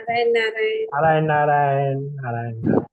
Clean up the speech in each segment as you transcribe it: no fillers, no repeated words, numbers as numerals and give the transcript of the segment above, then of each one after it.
नारायण नारायण। नारायण नारायण नारायण नारायण।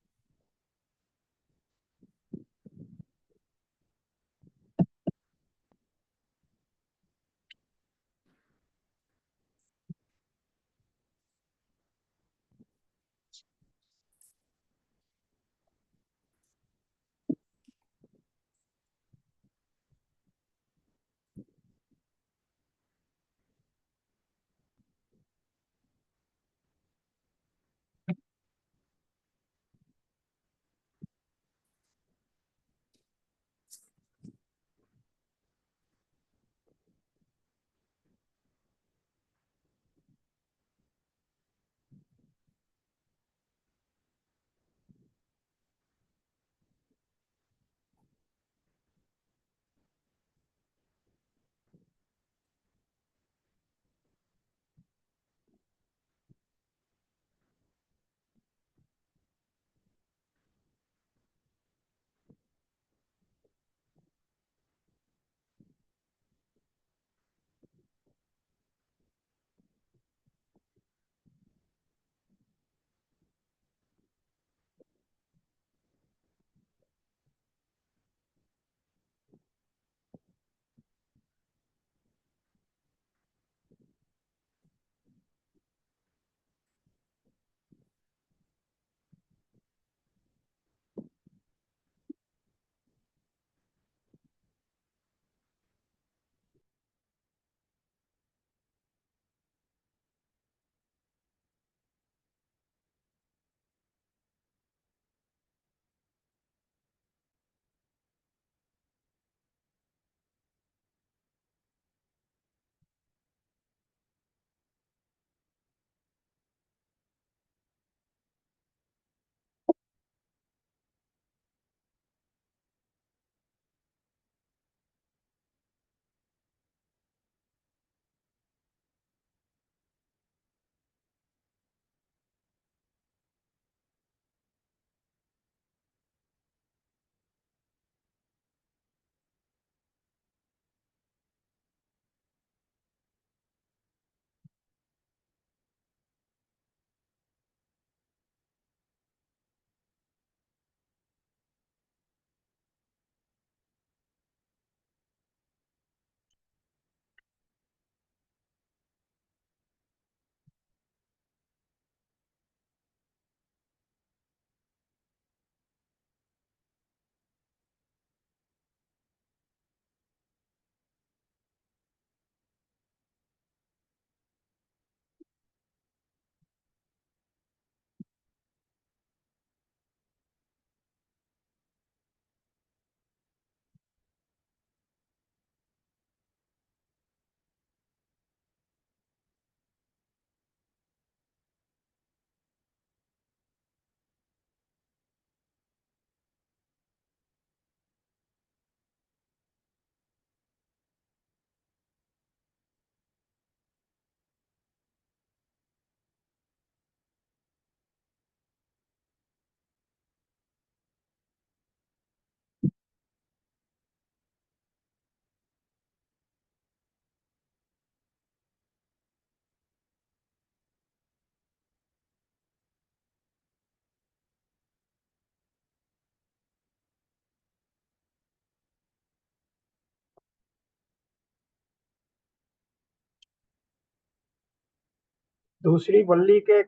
दूसरी बल्ली के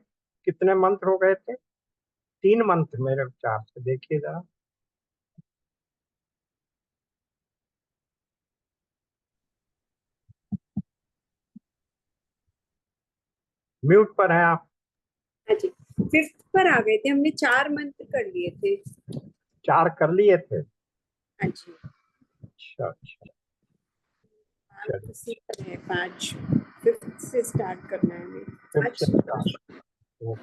कितने मंत्र हो गए थे? 3 मंत्र मेरे विचार से, देखिए जरा। म्यूट पर हैं आप? हाँ जी। फिफ्थ पर आ गए थे, हमने 4 मंत्र कर लिए थे। 4 कर लिए थे? हाँ जी। अच्छा अच्छा। पाँच चलिए, उसी पर है, 5। फिफ्थ से स्टार्ट करना है हमें। फिर से पाँच। start।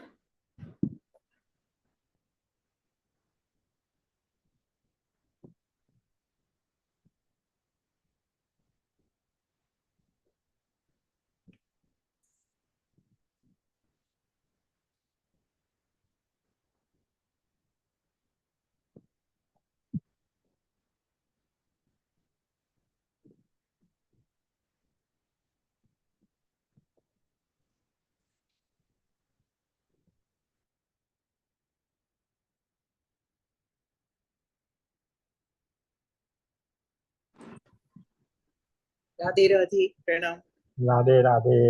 राधे राधे, प्रणाम। राधे राधे।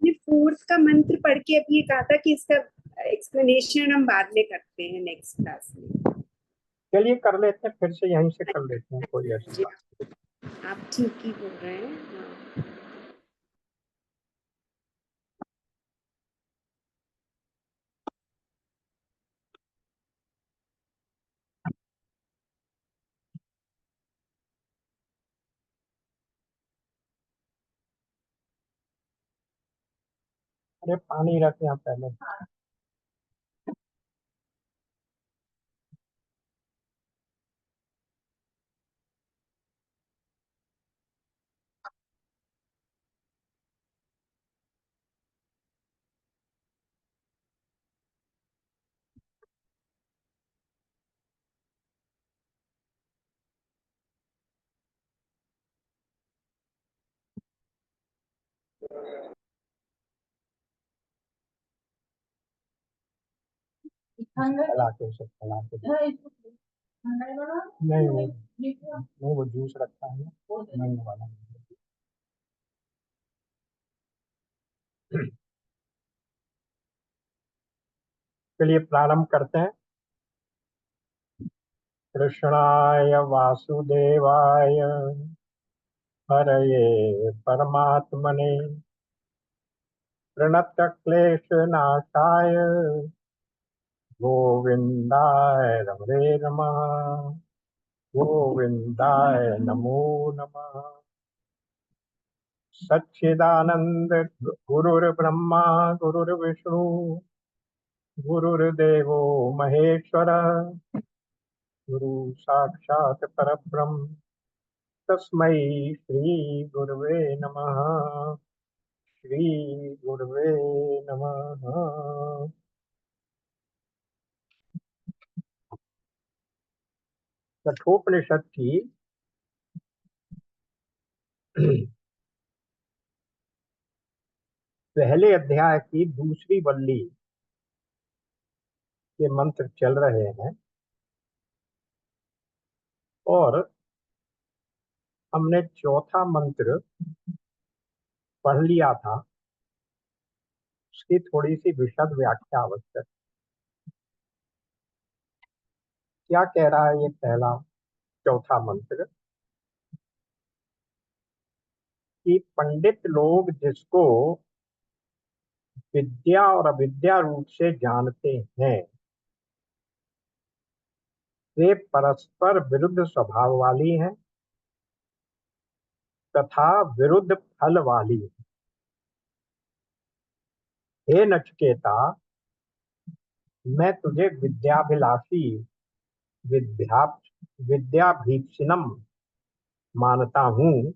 ये फोर्थ का मंत्र पढ़ के अभी ये कहा था कि इसका एक्सप्लेनेशन हम बाद में करते हैं नेक्स्ट क्लास में। चलिए कर लेते हैं, फिर से यहीं से कर लेते हैं, कोई ऐसी जी, बात। आप ठीक ही बोल रहे हैं। हाँ। अरे पानी रख यहाँ पहले। चला के उसे चला के नहीं नहीं नहीं, वो जूस रखा है नहीं वाला। चलिए प्रारंभ करते हैं। कृष्णाय वासुदेवाय हरये परमात्मने प्रणतक्लेशनाशाय गोविंदाय रमणे नमः। गोविंदाय नमो नमः। सच्चिदानंद गुरुर्ब्रह्मा गुरुर्विष्णु गुरुर्देवो महेश्वर गुरु साक्षात् परब्रह्म तस्मै श्री गुरुवे नमः। श्री गुरुवे नमः। कठोपनिषद की पहले अध्याय की दूसरी वल्ली के मंत्र चल रहे हैं और हमने चौथा मंत्र पढ़ लिया था। उसकी थोड़ी सी विशद व्याख्या आवश्यक। क्या कह रहा है ये पहला चौथा मंत्र कि पंडित लोग जिसको विद्या और अविद्या रूप से जानते हैं वे परस्पर विरुद्ध स्वभाव वाली हैं तथा विरुद्ध फल वाली हैं। हे नचिकेता, मैं तुझे विद्याभिलाषी विद्या विद्याभीप्सिनम मानता हूँ,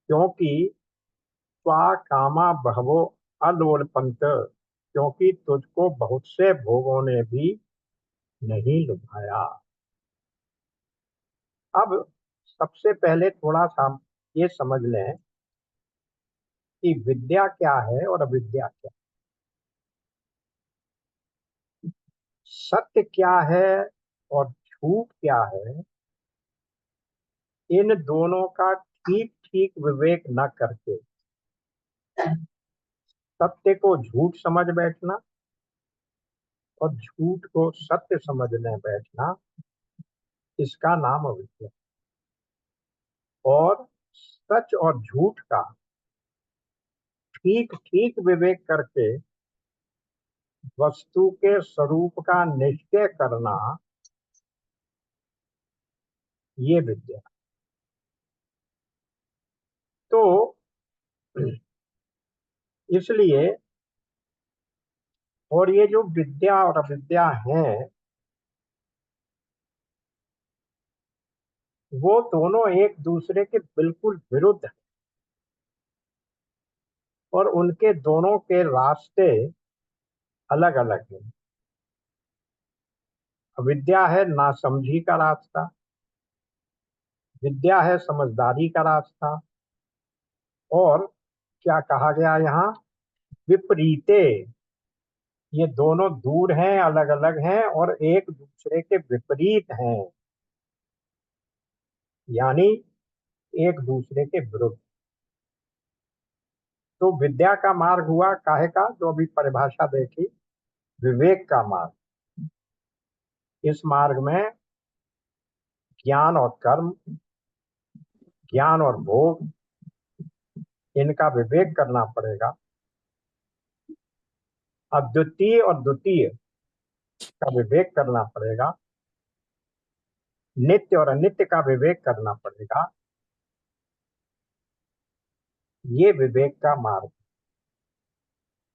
क्योंकि त्वा कामा बहवो अलोलपंत, क्योंकि तुझको बहुत से भोगों ने भी नहीं लुभाया। अब सबसे पहले थोड़ा सा ये समझ लें कि विद्या क्या है और अविद्या क्या है, सत्य क्या है और झूठ क्या है। इन दोनों का ठीक ठीक विवेक न करके सत्य को झूठ समझ बैठना और झूठ को सत्य समझने बैठना, इसका नाम अविद्या। और सच और झूठ का ठीक ठीक विवेक करके वस्तु के स्वरूप का निश्चय करना, ये विद्या। तो इसलिए और ये जो विद्या और अविद्या है वो दोनों एक दूसरे के बिल्कुल विरुद्ध हैं और उनके दोनों के रास्ते अलग अलग हैं। अविद्या है नासमझी का रास्ता, विद्या है समझदारी का रास्ता। और क्या कहा गया यहाँ, विपरीते, ये दोनों दूर हैं, अलग अलग हैं और एक दूसरे के विपरीत हैं, यानी एक दूसरे के विरुद्ध। तो विद्या का मार्ग हुआ काहे का, जो अभी परिभाषा देखी, विवेक का मार्ग। इस मार्ग में ज्ञान और कर्म, ज्ञान और भोग, इनका विवेक करना पड़ेगा। अद्वितीय और द्वितीय का विवेक करना पड़ेगा, नित्य और अनित्य का विवेक करना पड़ेगा। ये विवेक का मार्ग।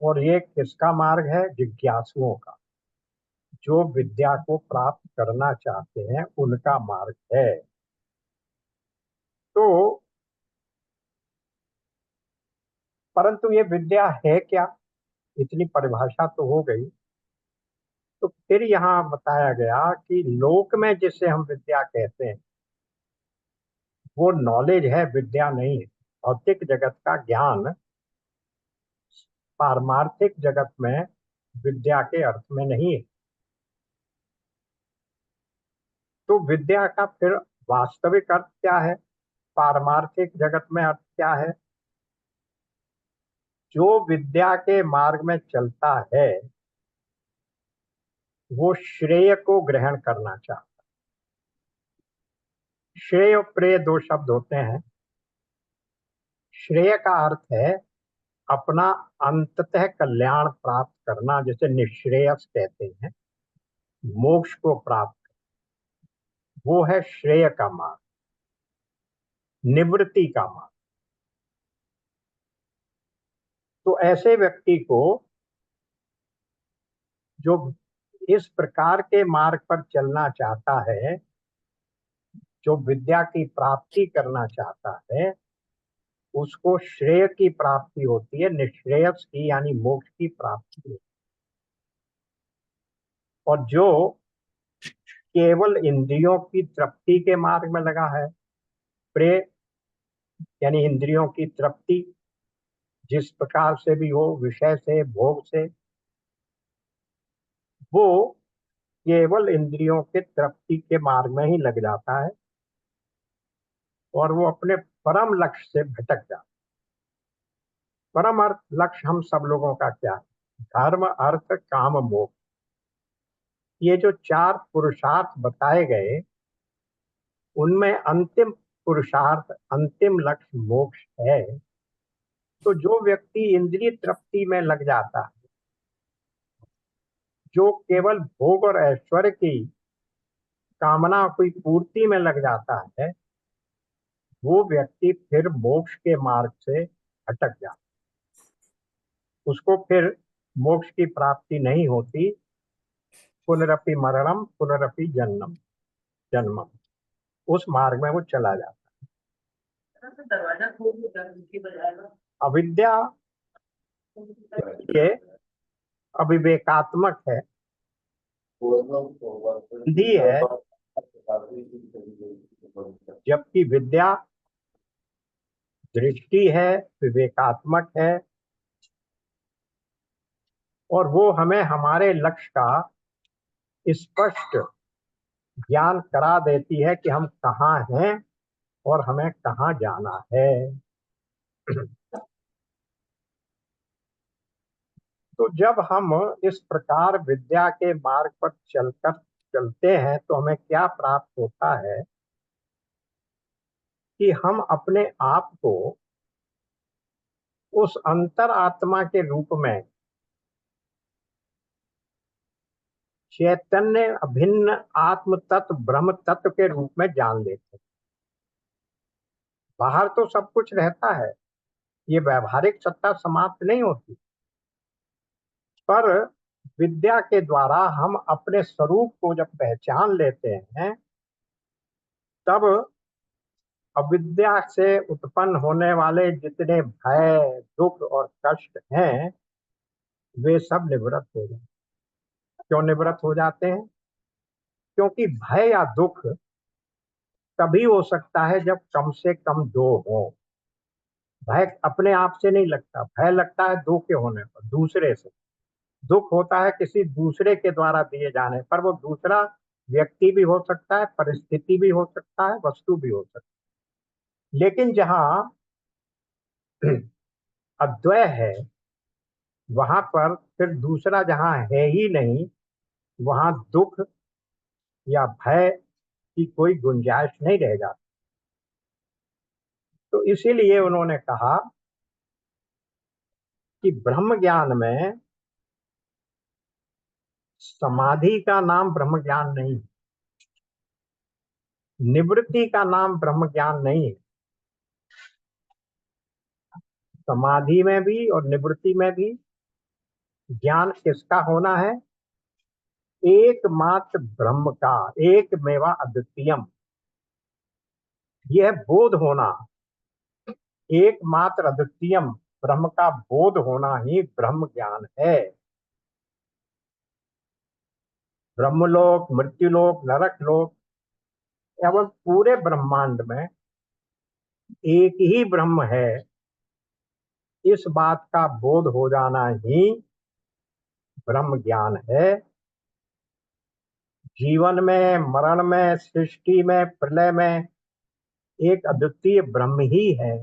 और ये किसका मार्ग है, जिज्ञासुओं का, जो विद्या को प्राप्त करना चाहते हैं उनका मार्ग है। तो परंतु ये विद्या है क्या, इतनी परिभाषा तो हो गई। तो फिर यहाँ बताया गया कि लोक में जिसे हम विद्या कहते हैं वो नॉलेज है, विद्या नहीं है। भौतिक जगत का ज्ञान पारमार्थिक जगत में विद्या के अर्थ में नहीं है। तो विद्या का फिर वास्तविक अर्थ क्या है, पारमार्थिक जगत में अर्थ क्या है, जो विद्या के मार्ग में चलता है वो श्रेय को ग्रहण करना चाहता है। श्रेय और प्रेय दो शब्द होते हैं। श्रेय का अर्थ है अपना अंततः कल्याण प्राप्त करना, जैसे निश्रेयस कहते हैं, मोक्ष को प्राप्त, वो है श्रेय का मार्ग, निवृत्ति का मार्ग। तो ऐसे व्यक्ति को जो इस प्रकार के मार्ग पर चलना चाहता है, जो विद्या की प्राप्ति करना चाहता है, उसको श्रेय की प्राप्ति होती है, निश्रेयस की यानी मोक्ष की प्राप्ति। और जो केवल इंद्रियों की तृप्ति के मार्ग में लगा है, प्रेय यानी इंद्रियों की तृप्ति जिस प्रकार से भी हो, विषय से, भोग से, वो केवल इंद्रियों के तृप्ति के मार्ग में ही लग जाता है और वो अपने परम लक्ष्य से भटक जाता है। परम अर्थ लक्ष्य हम सब लोगों का क्या है, धर्म अर्थ काम मोक्ष, ये जो चार पुरुषार्थ बताए गए उनमें अंतिम पुरुषार्थ, अंतिम लक्ष्य मोक्ष है। तो जो व्यक्ति इंद्रिय तृप्ति में लग जाता है, जो केवल भोग और ऐश्वर्य की कामना की पूर्ति में लग जाता है, वो व्यक्ति फिर मोक्ष के मार्ग से भटक जाता है, उसको फिर मोक्ष की प्राप्ति नहीं होती। पुनरपि मरणम पुनरपि जन्मम जन्मम, उस मार्ग में वो चला जाता है। अविद्या ये अविवेकात्मक है, अंधी है, जबकि विद्या दृष्टि है, विवेकात्मक है और वो हमें हमारे लक्ष्य का स्पष्ट ज्ञान करा देती है कि हम कहाँ हैं और हमें कहाँ जाना है। तो जब हम इस प्रकार विद्या के मार्ग पर चलते हैं तो हमें क्या प्राप्त होता है कि हम अपने आप को उस अंतर आत्मा के रूप में चैतन्य अभिन्न आत्म तत्व ब्रह्म तत्व के रूप में जान लेते हैं। बाहर तो सब कुछ रहता है ये व्यावहारिक सत्ता समाप्त नहीं होती, पर विद्या के द्वारा हम अपने स्वरूप को जब पहचान लेते हैं, तब अविद्या से उत्पन्न होने वाले जितने भय, दुख और कष्ट हैं, वे सब निवृत्त हो जाते हैं। क्यों निवृत्त हो जाते हैं? क्योंकि भय या दुख तभी हो सकता है जब कम से कम दो हो। भय अपने आप से नहीं लगता, भय लगता है दो के होने पर, दूसरे से। दुख होता है किसी दूसरे के द्वारा दिए जाने पर। वो दूसरा व्यक्ति भी हो सकता है, परिस्थिति भी हो सकता है, वस्तु भी हो सकता है। लेकिन जहां अद्वय है, वहां पर फिर दूसरा जहां है ही नहीं, वहां दुख या भय की कोई गुंजाइश नहीं रह जाती। तो इसीलिए उन्होंने कहा कि ब्रह्म ज्ञान में समाधि का नाम ब्रह्म ज्ञान नहीं है, निवृत्ति का नाम ब्रह्म ज्ञान नहीं है। समाधि में भी और निवृत्ति में भी ज्ञान किसका होना है? एकमात्र ब्रह्म का, एक मेवा अद्वितीयम। यह बोध होना, एकमात्र अद्वितीयम ब्रह्म का बोध होना ही ब्रह्म ज्ञान है। ब्रह्मलोक, मृत्युलोक, नरक लोक एवं पूरे ब्रह्मांड में एक ही ब्रह्म है, इस बात का बोध हो जाना ही ब्रह्म ज्ञान है। जीवन में, मरण में, सृष्टि में, प्रलय में एक अद्वितीय ब्रह्म ही है,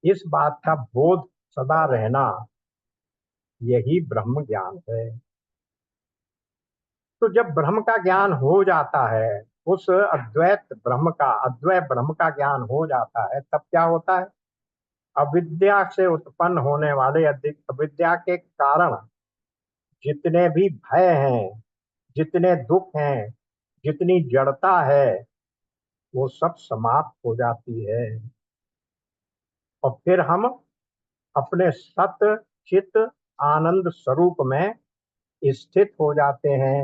इस बात का बोध सदा रहना, यही ब्रह्म ज्ञान है। तो जब ब्रह्म का ज्ञान हो जाता है, उस अद्वैत ब्रह्म का, अद्वैत ब्रह्म का ज्ञान हो जाता है, तब क्या होता है? अविद्या से उत्पन्न होने वाले, अविद्या के कारण जितने भी भय हैं, जितने दुख हैं, जितनी जड़ता है, वो सब समाप्त हो जाती है। और फिर हम अपने सत चित आनंद स्वरूप में स्थित हो जाते हैं।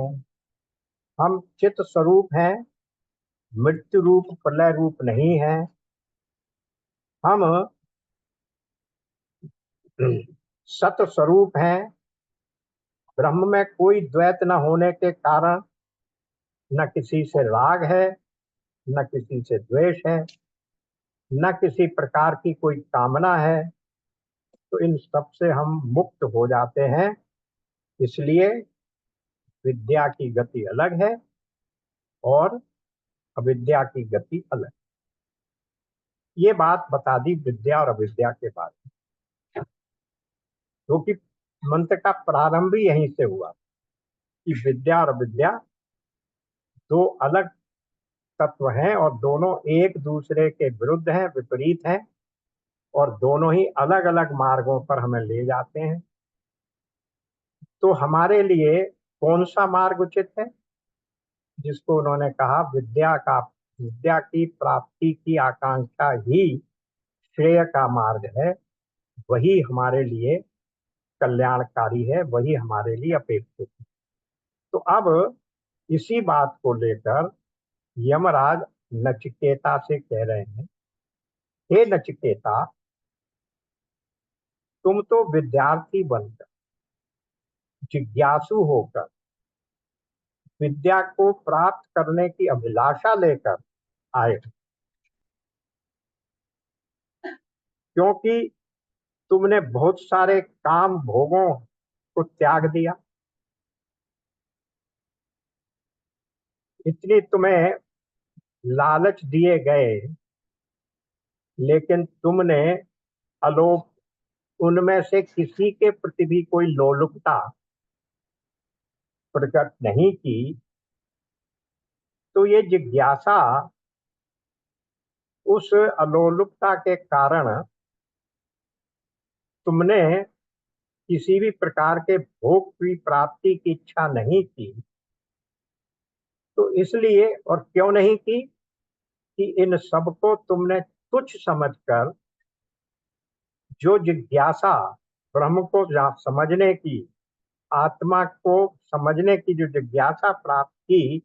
हम चित स्वरूप हैं, मृत्यु रूप, प्रलय रूप नहीं है। हम सत स्वरूप हैं। ब्रह्म में कोई द्वैत न होने के कारण न किसी से राग है, न किसी से द्वेष है, न किसी प्रकार की कोई कामना है। तो इन सब से हम मुक्त हो जाते हैं। इसलिए विद्या की गति अलग है और अविद्या की गति अलग। ये बात बता दी विद्या और अविद्या के बारे में, क्योंकि मंत्र का प्रारंभ ही यहीं से हुआ कि विद्या और अविद्या दो अलग तत्व हैं और दोनों एक दूसरे के विरुद्ध हैं, विपरीत हैं, और दोनों ही अलग अलग मार्गों पर हमें ले जाते हैं। तो हमारे लिए कौन सा मार्ग उचित है? जिसको उन्होंने कहा विद्या की प्राप्ति की आकांक्षा ही श्रेय का मार्ग है, वही हमारे लिए कल्याणकारी है, वही हमारे लिए अपेक्षित है। तो अब इसी बात को लेकर यमराज नचिकेता से कह रहे हैं, हे नचिकेता, तुम तो विद्यार्थी बनकर, जिज्ञासु होकर, विद्या को प्राप्त करने की अभिलाषा लेकर आए, क्योंकि तुमने बहुत सारे काम भोगों को त्याग दिया। इतनी तुम्हें लालच दिए गए, लेकिन तुमने अलोप उनमें से किसी के प्रति भी कोई लोलुपता प्रकट नहीं की। तो ये जिज्ञासा उस अलोलुपता के कारण तुमने किसी भी प्रकार के भोग की प्राप्ति की इच्छा नहीं की। तो इसलिए, और क्यों नहीं की? कि इन सबको तुमने तुच्छ समझकर जो जिज्ञासा ब्रह्म को समझने की, आत्मा को समझने की जो जिज्ञासा प्राप्त की,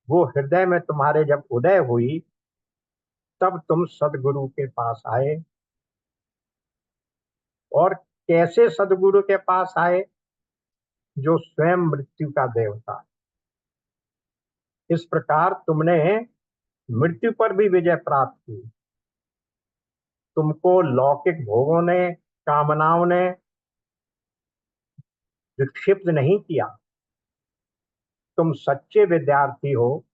वो हृदय में तुम्हारे जब उदय हुई, तब तुम सदगुरु के पास आए। और कैसे सदगुरु के पास आए? जो स्वयं मृत्यु का देवता। इस प्रकार तुमने मृत्यु पर भी विजय प्राप्त की। तुमको लौकिक भोगों ने, कामनाओं ने विक्षिप्त नहीं किया। तुम सच्चे विद्यार्थी हो,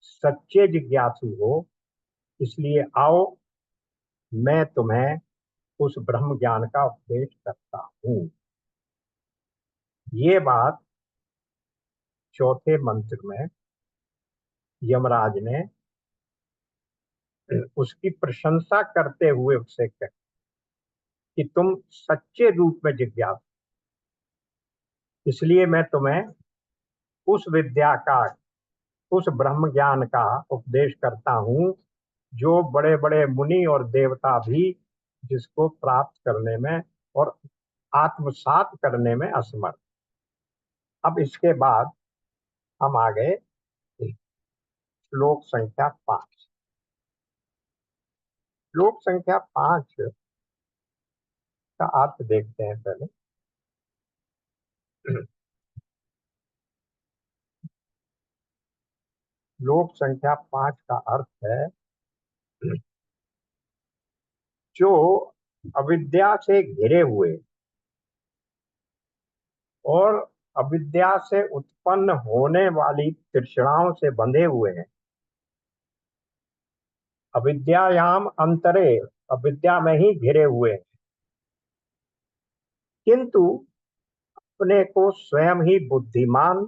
सच्चे जिज्ञासु हो। इसलिए आओ, मैं तुम्हें उस ब्रह्म ज्ञान का उपदेश करता हूं। ये बात चौथे मंत्र में यमराज ने उसकी प्रशंसा करते हुए उससे कहा कि तुम सच्चे रूप में जिज्ञासु, इसलिए मैं तुम्हें उस विद्या का, उस ब्रह्म ज्ञान का उपदेश करता हूं, जो बड़े बड़े मुनि और देवता भी जिसको प्राप्त करने में और आत्मसात करने में असमर्थ। अब इसके बाद हम आ गए श्लोक संख्या 5। श्लोक संख्या 5 का अर्थ देखते हैं पहले। श्लोक संख्या 5 का अर्थ है, जो अविद्या से घिरे हुए और अविद्या से उत्पन्न होने वाली तृष्णाओं से बंधे हुए हैं। अविद्यायाम अंतरे, अविद्या में ही घिरे हुए हैं, किंतु अपने को स्वयं ही बुद्धिमान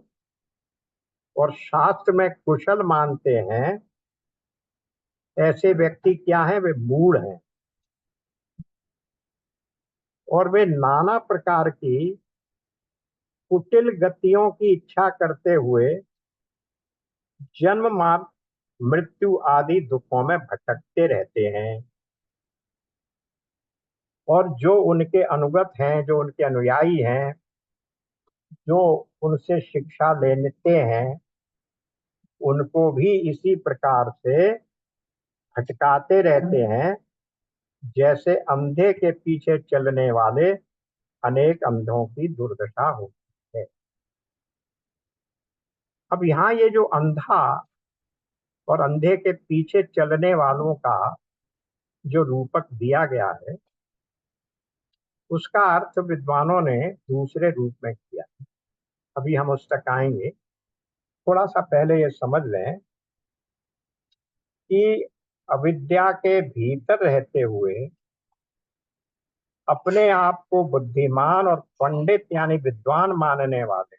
और शास्त्र में कुशल मानते हैं। ऐसे व्यक्ति क्या हैं? वे मूढ़ हैं और वे नाना प्रकार की कुटिल गतियों की इच्छा करते हुए जन्म मृत्यु आदि दुखों में भटकते रहते हैं। और जो उनके अनुगत हैं, जो उनके अनुयायी हैं, जो उनसे शिक्षा लेते हैं, उनको भी इसी प्रकार से भटकाते रहते हैं, जैसे अंधे के पीछे चलने वाले अनेक अंधों की दुर्दशा होती है। अब यहाँ ये जो अंधा और अंधे के पीछे चलने वालों का जो रूपक दिया गया है, उसका अर्थ विद्वानों ने दूसरे रूप में किया। अभी हम उस तक आएंगे। थोड़ा सा पहले ये समझ लें कि अविद्या के भीतर रहते हुए अपने आप को बुद्धिमान और पंडित यानी विद्वान मानने वाले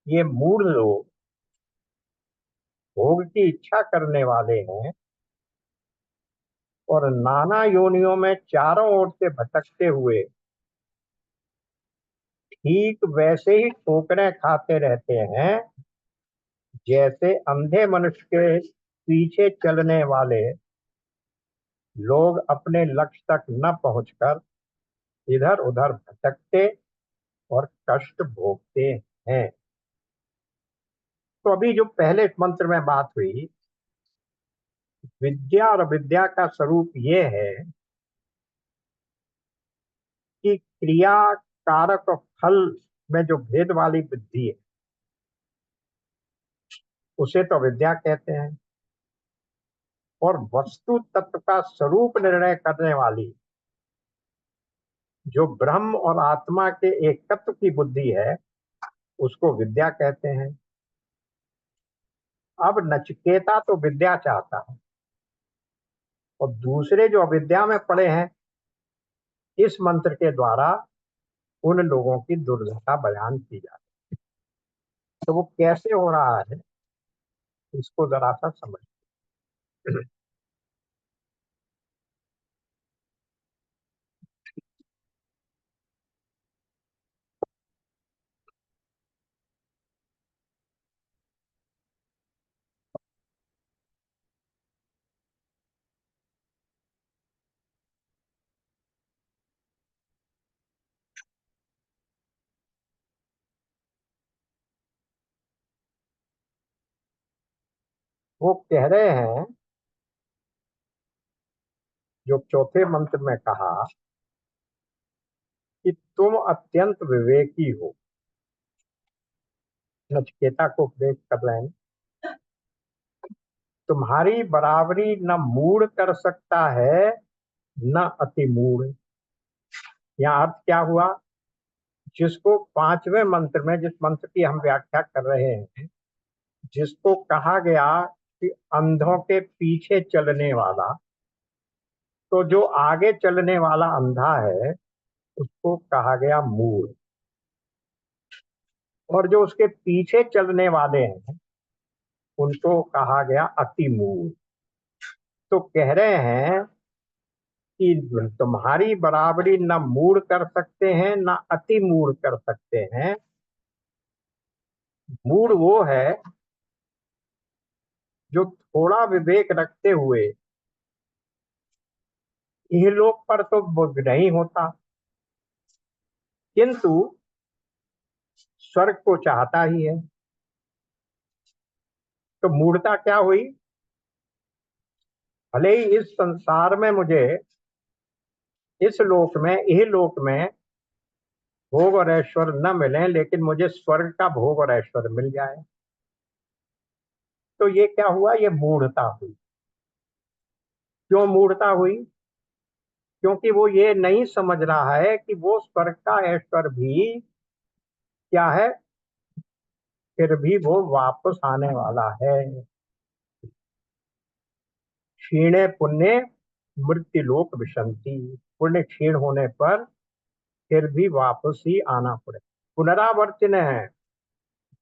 ये मूढ़ लोग भोग की इच्छा करने वाले हैं और नाना योनियों में चारों ओर से भटकते हुए ठीक वैसे ही ठोकरें खाते रहते हैं, जैसे अंधे मनुष्य के पीछे चलने वाले लोग अपने लक्ष्य तक न पहुंचकर इधर उधर भटकते और कष्ट भोगते हैं। तो अभी जो पहले मंत्र में बात हुई, विद्या और विद्या का स्वरूप ये है कि क्रिया कारक और फल में जो भेद वाली बुद्धि है, उसे तो विद्या कहते हैं। और वस्तु तत्व का स्वरूप निर्णय करने वाली जो ब्रह्म और आत्मा के एकत्व की बुद्धि है, उसको विद्या कहते हैं। अब नचिकेता तो विद्या चाहता है और दूसरे जो अविद्या में पड़े हैं, इस मंत्र के द्वारा उन लोगों की दुर्दशा बयान की जाती है। तो वो कैसे हो रहा है, इसको जरा सा समझ। वो कह रहे हैं, जो चौथे मंत्र में कहा कि तुम अत्यंत विवेकी हो, नचिकेता को उपदेश कर रहे हैं, तुम्हारी बराबरी न मूढ़ कर सकता है न अति मूढ़। यहाँ अर्थ क्या हुआ? जिसको पांचवें मंत्र में, जिस मंत्र की हम व्याख्या कर रहे हैं, जिसको कहा गया कि अंधों के पीछे चलने वाला, तो जो आगे चलने वाला अंधा है उसको कहा गया मूढ़, और जो उसके पीछे चलने वाले हैं उनको कहा गया अति मूढ़। तो कह रहे हैं कि तुम्हारी बराबरी न मूढ़ कर सकते हैं न अति मूढ़ कर सकते हैं। मूढ़ वो है जो थोड़ा विवेक रखते हुए इहलोक पर तो नहीं होता, किंतु स्वर्ग को चाहता ही है। तो मूढ़ता क्या हुई? भले ही इस संसार में मुझे, इस लोक में, इहलोक में भोग और ऐश्वर्य न मिले, लेकिन मुझे स्वर्ग का भोग और ऐश्वर्य मिल जाए। तो ये क्या हुआ? ये मूढ़ता हुई। क्यों मूढ़ता हुई? क्योंकि वो ये नहीं समझ रहा है कि वो स्वर्ग का ऐश्वर्य भी क्या है, फिर भी वो वापस आने वाला है। क्षीणे पुण्य मृत्यु लोक विशंति, पुण्य क्षीण होने पर फिर भी वापस ही आना पड़े। पुनरावर्तन है,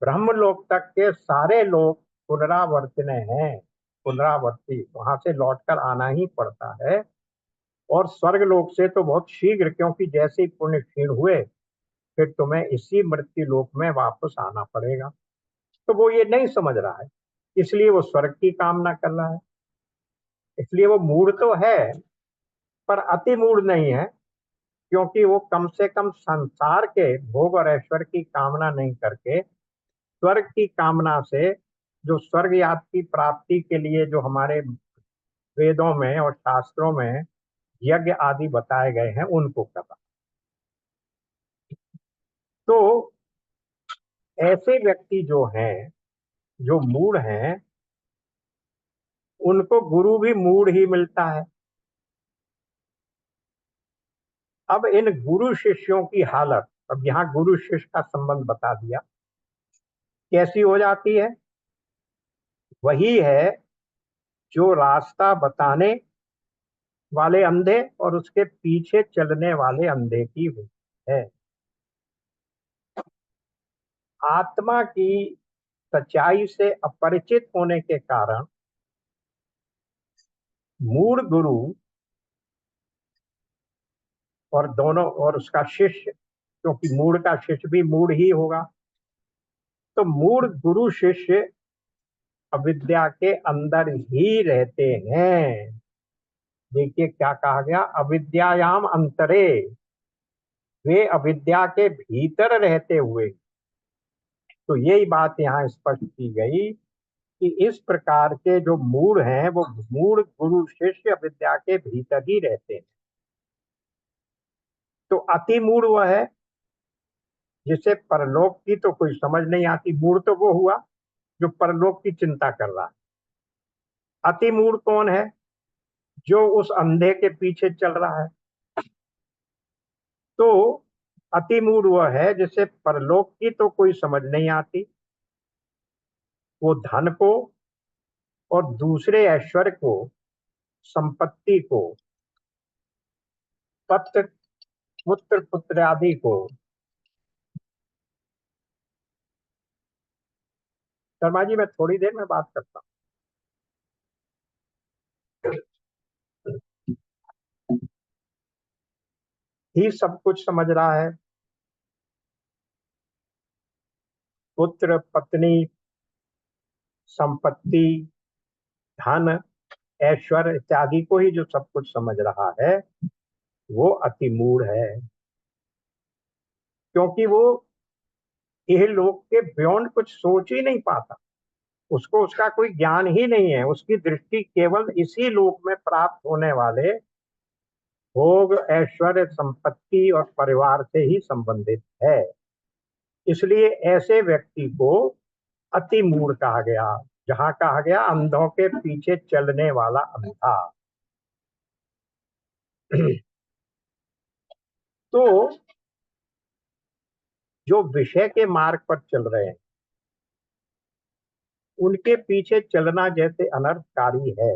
ब्रह्मलोक तक के सारे लोग पुनरावर्तन हैं, पुनरावर्ती, वहां से लौटकर आना ही पड़ता है। और स्वर्ग लोक से तो बहुत शीघ्र, क्योंकि जैसे ही पुण्य क्षीण हुए फिर तुम्हें इसी मृत्यु लोक में वापस आना पड़ेगा। तो वो ये नहीं समझ रहा है, इसलिए वो स्वर्ग की कामना कर रहा है। इसलिए वो मूढ़ तो है पर अति मूढ़ नहीं है, क्योंकि वो कम से कम संसार के भोग और ऐश्वर्य की कामना नहीं करके स्वर्ग की कामना से, जो स्वर्ग याद की प्राप्ति के लिए जो हमारे वेदों में और शास्त्रों में यज्ञ आदि बताए गए हैं उनको करना। तो ऐसे व्यक्ति जो हैं, जो मूढ़ हैं, उनको गुरु भी मूढ़ ही मिलता है। अब इन गुरु शिष्यों की हालत, अब यहाँ गुरु शिष्य का संबंध बता दिया, कैसी हो जाती है? वही है जो रास्ता बताने वाले अंधे और उसके पीछे चलने वाले अंधे की हुई है। आत्मा की सच्चाई से अपरिचित होने के कारण मूढ़ गुरु और दोनों, और उसका शिष्य, क्योंकि मूढ़ का शिष्य भी मूढ़ ही होगा, तो मूढ़ गुरु शिष्य अविद्या के अंदर ही रहते हैं। देखिए क्या कहा गया, अविद्यायाम अंतरे, वे अविद्या के भीतर रहते हुए। तो यही बात यहाँ स्पष्ट की गई कि इस प्रकार के जो मूढ़ हैं वो मूढ़ गुरु शिष्य अविद्या के भीतर ही रहते हैं। तो अति मूढ़ वह है जिसे परलोक की तो कोई समझ नहीं आती। मूढ़ तो वो हुआ जो परलोक की चिंता कर रहा है। अति मूढ़ कौन है? जो उस अंधे के पीछे चल रहा है। तो अति मूढ़ वह है जिसे परलोक की तो कोई समझ नहीं आती, वो धन को और दूसरे ऐश्वर्य को, संपत्ति को, पत्र पुत्र पुत्र आदि को। शर्मा जी मैं थोड़ी देर में बात करता हूँ। ही सब कुछ समझ रहा है, पुत्र पत्नी, संपत्ति, धन, ऐश्वर्य इत्यादि को ही जो सब कुछ समझ रहा है वो अति मूढ़ है, क्योंकि वो यह लोक के बियॉन्ड कुछ सोच ही नहीं पाता। उसको उसका कोई ज्ञान ही नहीं है, उसकी दृष्टि केवल इसी लोक में प्राप्त होने वाले भोग, ऐश्वर्य, संपत्ति और परिवार से ही संबंधित है। इसलिए ऐसे व्यक्ति को अति मूढ़ कहा गया। जहां कहा गया अंधों के पीछे चलने वाला अंधा। तो जो विषय के मार्ग पर चल रहे हैं उनके पीछे चलना जैसे अनर्थकारी है,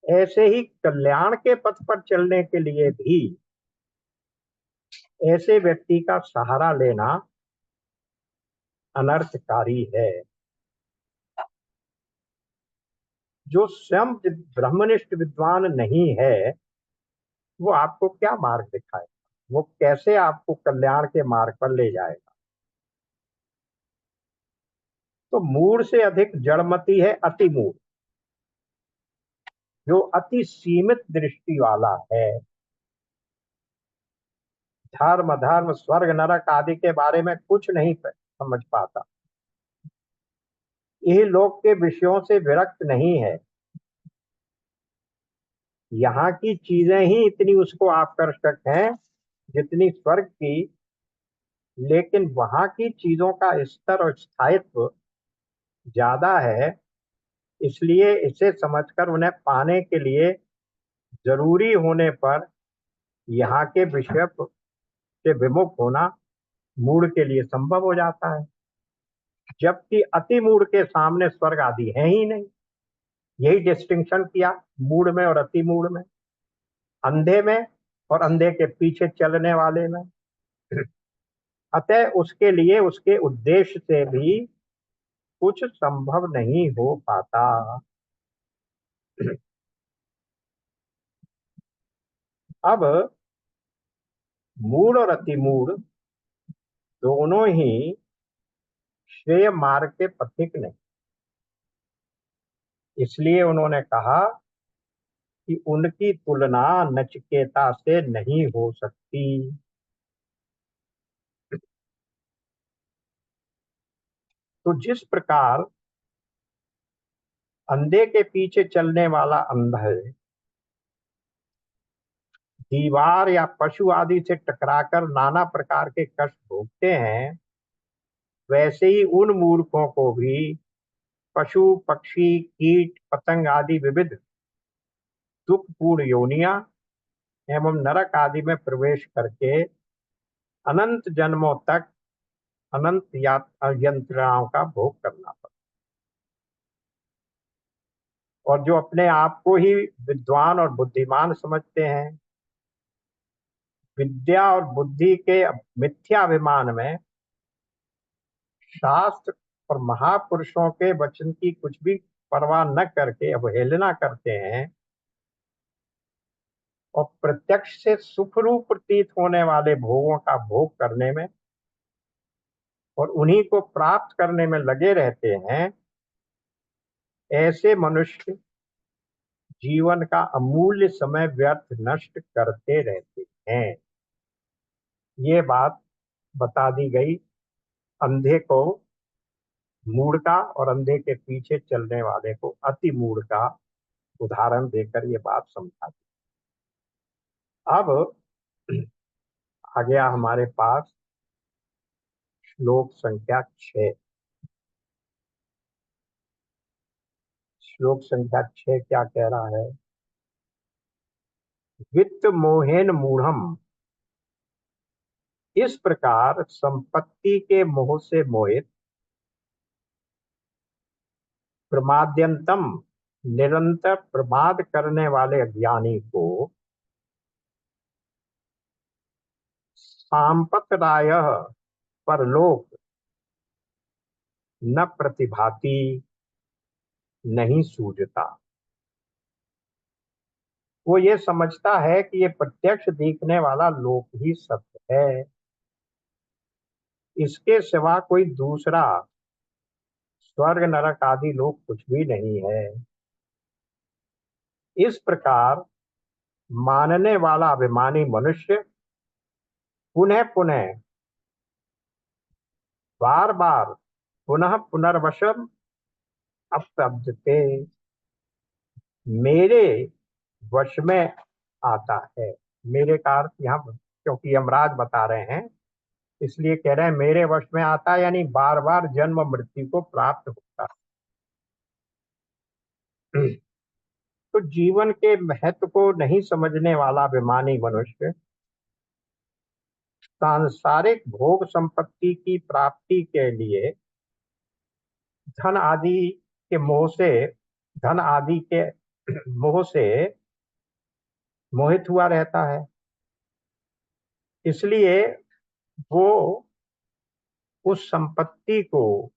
ऐसे ही कल्याण के पथ पर चलने के लिए भी ऐसे व्यक्ति का सहारा लेना अनर्थकारी है। जो स्वयं ब्रह्मनिष्ठ विद्वान नहीं है, वो आपको क्या मार्ग दिखाएगा? वो कैसे आपको कल्याण के मार्ग पर ले जाएगा? तो मूढ़ से अधिक जड़मति है अति मूढ़, जो अति सीमित दृष्टि वाला है। धर्म, धर्म, स्वर्ग, नरक आदि के बारे में कुछ नहीं समझ पाता। यही लोक के विषयों से विरक्त नहीं है। यहाँ की चीजें ही इतनी उसको आकर्षक हैं जितनी स्वर्ग की, लेकिन वहां की चीजों का स्तर और स्थायित्व ज्यादा है। इसलिए इसे समझकर उन्हें पाने के लिए जरूरी होने पर यहाँ के विषय से विमुख होना मूढ़ के लिए संभव हो जाता है, जबकि अति मूढ़ के सामने स्वर्ग आदि है ही नहीं। यही डिस्टिंक्शन किया मूढ़ में और अति मूढ़ में, अंधे में और अंधे के पीछे चलने वाले में। अतः उसके लिए उसके उद्देश्य से भी कुछ संभव नहीं हो पाता। अब मूढ़ और अति मूढ़ दोनों ही श्रेय मार्ग के पथिक नहीं। इसलिए उन्होंने कहा कि उनकी तुलना नचिकेता से नहीं हो सकती। तो जिस प्रकार अंधे के पीछे चलने वाला अंधा दीवार या पशु आदि से टकराकर नाना प्रकार के कष्ट भोगते हैं, वैसे ही उन मूर्खों को भी पशु, पक्षी, कीट, पतंग आदि विविध दुखपूर्ण योनियां एवं नरक आदि में प्रवेश करके अनंत जन्मों तक अनंत यंत्रणाओं का भोग करना पड़ता। और जो अपने आप को ही विद्वान और बुद्धिमान समझते हैं, विद्या और बुद्धि के मिथ्याभिमान में शास्त्र और महापुरुषों के वचन की कुछ भी परवाह न करके अवहेलना करते हैं और प्रत्यक्ष से सुख रूप प्रतीत होने वाले भोगों का भोग करने में और उन्हीं को प्राप्त करने में लगे रहते हैं, ऐसे मनुष्य जीवन का अमूल्य समय व्यर्थ नष्ट करते रहते हैं। ये बात बता दी गई अंधे को मूढ़ का और अंधे के पीछे चलने वाले को अति मूढ़ का उदाहरण देकर ये बात समझा दी। अब आ गया हमारे पास श्लोक संख्या 6। श्लोक संख्या 6 क्या कह रहा है? वित्त मोहेन मूढ़म, इस प्रकार संपत्ति के मोह से मोहित प्रमाद्यंतम, निरंतर प्रमाद करने वाले अज्ञानी को सांपतराय परलोक न प्रतिभाति, नहीं सूझता। वो ये समझता है कि ये प्रत्यक्ष दिखने वाला लोक ही सत्य है, इसके सिवा कोई दूसरा स्वर्ग नरक आदि लोक कुछ भी नहीं है। इस प्रकार मानने वाला अभिमानी मनुष्य पुनः पुनः बार बार पुनः पुनर्वशम अपद्यते, मेरे वश में आता है। मेरे का अर्थ यहाँ, क्योंकि यमराज बता रहे हैं इसलिए कह रहे हैं मेरे वश में आता है, यानी बार बार जन्म मृत्यु को प्राप्त होता है। तो जीवन के महत्व को नहीं समझने वाला अभिमानी मनुष्य सांसारिक भोग संपत्ति की प्राप्ति के लिए धन आदि के मोह से धन आदि के मोह से मोहित हुआ रहता है। इसलिए वो उस संपत्ति को,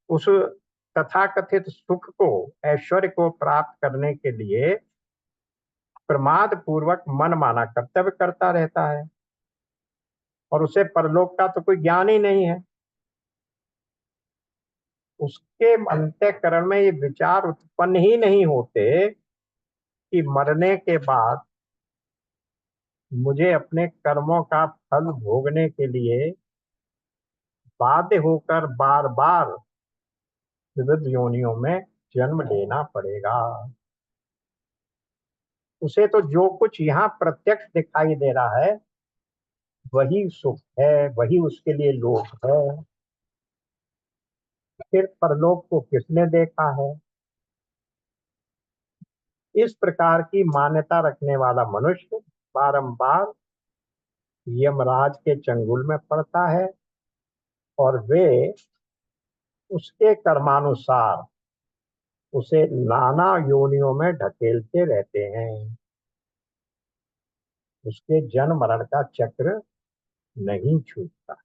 उस तथाकथित सुख को, ऐश्वर्य को प्राप्त करने के लिए प्रमाद पूर्वक मन माना कर्तव्य करता रहता है, और उसे परलोक का तो कोई ज्ञान ही नहीं है। उसके अंतःकरण में ये विचार उत्पन्न ही नहीं होते कि मरने के बाद मुझे अपने कर्मों का फल भोगने के लिए बाध्य होकर बार बार विविध योनियों में जन्म लेना पड़ेगा। उसे तो जो कुछ यहाँ प्रत्यक्ष दिखाई दे रहा है वही सुख है, वही उसके लिए लोक है। फिर परलोक को किसने देखा है? इस प्रकार की मान्यता रखने वाला मनुष्य बारंबार यमराज के चंगुल में पड़ता है, और वे उसके कर्मानुसार उसे नाना योनियों में ढकेलते रहते हैं। उसके जन्म मरण का चक्र नहीं छूटता।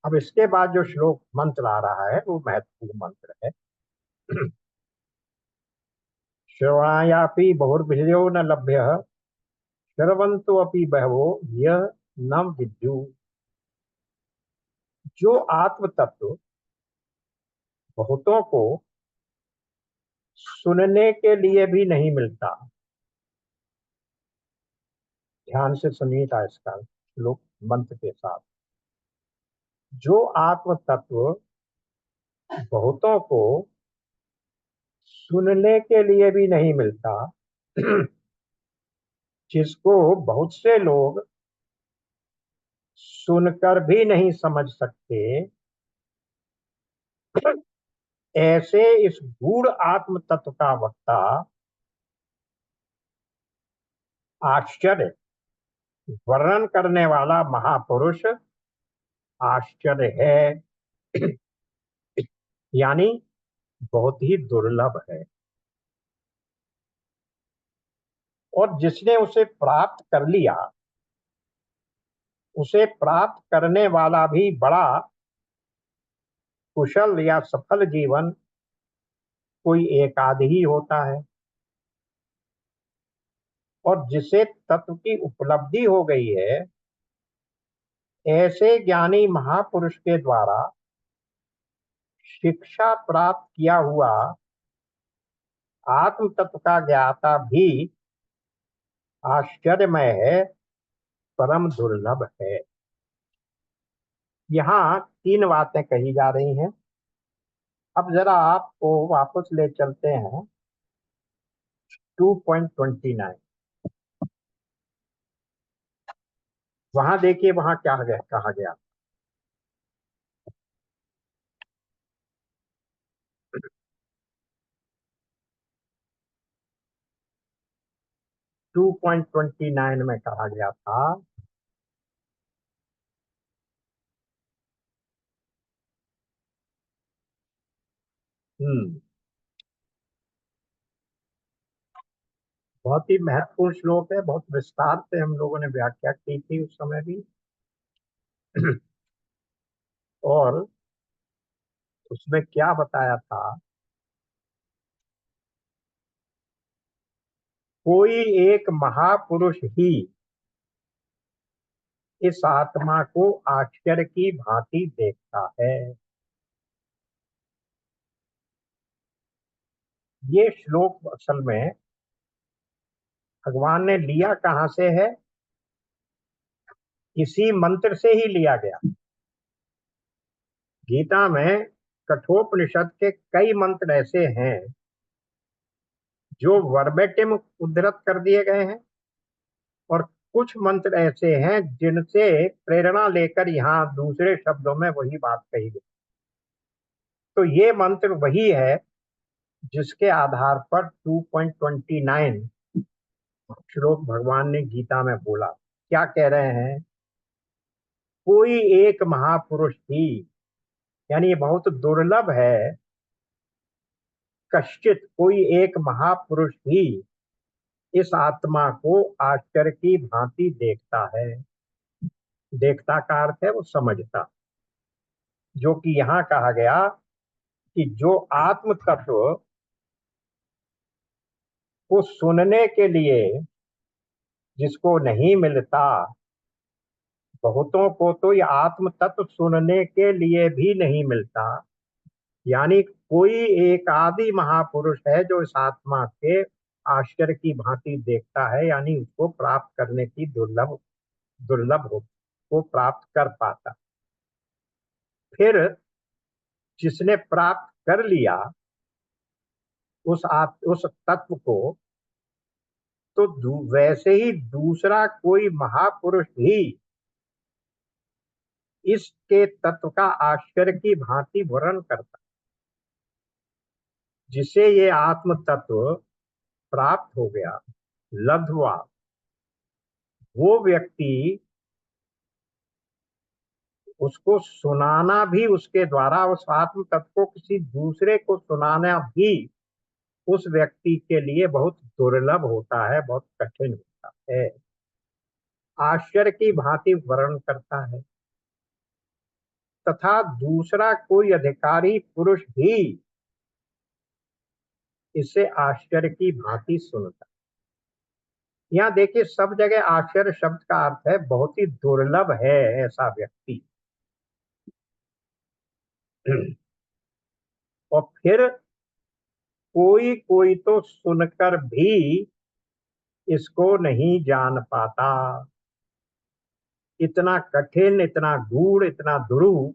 अब इसके बाद जो श्लोक मंत्र आ रहा है वो महत्वपूर्ण मंत्र है। श्रवणायापि बहुर्भिर्यो न लभ्य, श्रवंतो अपि बहवो यह न विद्यु। जो आत्म तत्व बहुतों को सुनने के लिए भी नहीं मिलता, ध्यान से सुनिएगा इसका श्लोक मंत्र के साथ। जो आत्म तत्व बहुतों को सुनने के लिए भी नहीं मिलता, जिसको बहुत से लोग सुनकर भी नहीं समझ सकते, ऐसे इस गूढ़ आत्म तत्व का वक्ता आश्चर्य वर्णन करने वाला महापुरुष आश्चर्य है, यानी बहुत ही दुर्लभ है। और जिसने उसे प्राप्त कर लिया, उसे प्राप्त करने वाला भी बड़ा कुशल या सफल जीवन कोई एक आध ही होता है। और जिसे तत्व की उपलब्धि हो गई है, ऐसे ज्ञानी महापुरुष के द्वारा शिक्षा प्राप्त किया हुआ आत्म तत्व का ज्ञाता भी आश्चर्यमय है, परम दुर्लभ है। यहाँ तीन बातें कही जा रही हैं। अब जरा आपको वापस ले चलते हैं 2.29। वहां देखिए, वहां क्या कहा गया। 2.29 में कहा गया था, बहुत ही महत्वपूर्ण श्लोक है, बहुत विस्तार से हम लोगों ने व्याख्या की थी उस समय भी। और उसमें क्या बताया था, कोई एक महापुरुष ही इस आत्मा को आश्चर्य की भांति देखता है। ये श्लोक असल में भगवान ने लिया कहां से है? इसी मंत्र से ही लिया गया। गीता में कठोपनिषद के कई मंत्र ऐसे हैं जो वर्बेटिम उद्धृत कर दिए गए हैं, और कुछ मंत्र ऐसे हैं जिनसे प्रेरणा लेकर यहाँ दूसरे शब्दों में वही बात कही गई। तो ये मंत्र वही है जिसके आधार पर 2.29 श्लोक भगवान ने गीता में बोला। क्या कह रहे हैं? कोई एक महापुरुष ही, यानी ये बहुत दुर्लभ है, कश्चित कोई एक महापुरुष ही इस आत्मा को आश्चर्य की भांति देखता है। देखता का अर्थ है वो समझता, जो कि यहाँ कहा गया कि जो आत्म तत्व को सुनने के लिए जिसको नहीं मिलता, बहुतों को तो ये आत्म तत्व सुनने के लिए भी नहीं मिलता, यानी कोई एक आदि महापुरुष है जो इस आत्मा के आश्चर्य की भांति देखता है, यानी उसको प्राप्त करने की दुर्लभ दुर्लभ हो, वो प्राप्त कर पाता। फिर जिसने प्राप्त कर लिया उस तत्व को, तो वैसे ही दूसरा कोई महापुरुष भी इसके तत्व का आश्चर्य की भांति वर्णन करता। जिसे ये आत्म तत्व प्राप्त हो गया, लब्ध हुआ, वो व्यक्ति उसको सुनाना भी, उसके द्वारा उस आत्म तत्व को किसी दूसरे को सुनाना भी उस व्यक्ति के लिए बहुत दुर्लभ होता है, बहुत कठिन होता है। आश्चर्य की भांति वर्णन करता है, तथा दूसरा कोई अधिकारी पुरुष भी इसे आश्चर्य की भांति सुनता। यहाँ देखिए, सब जगह आश्चर्य शब्द का अर्थ है बहुत ही दुर्लभ है ऐसा व्यक्ति। और फिर कोई कोई तो सुनकर भी इसको नहीं जान पाता। इतना कठिन, इतना गूढ़, इतना दुरूह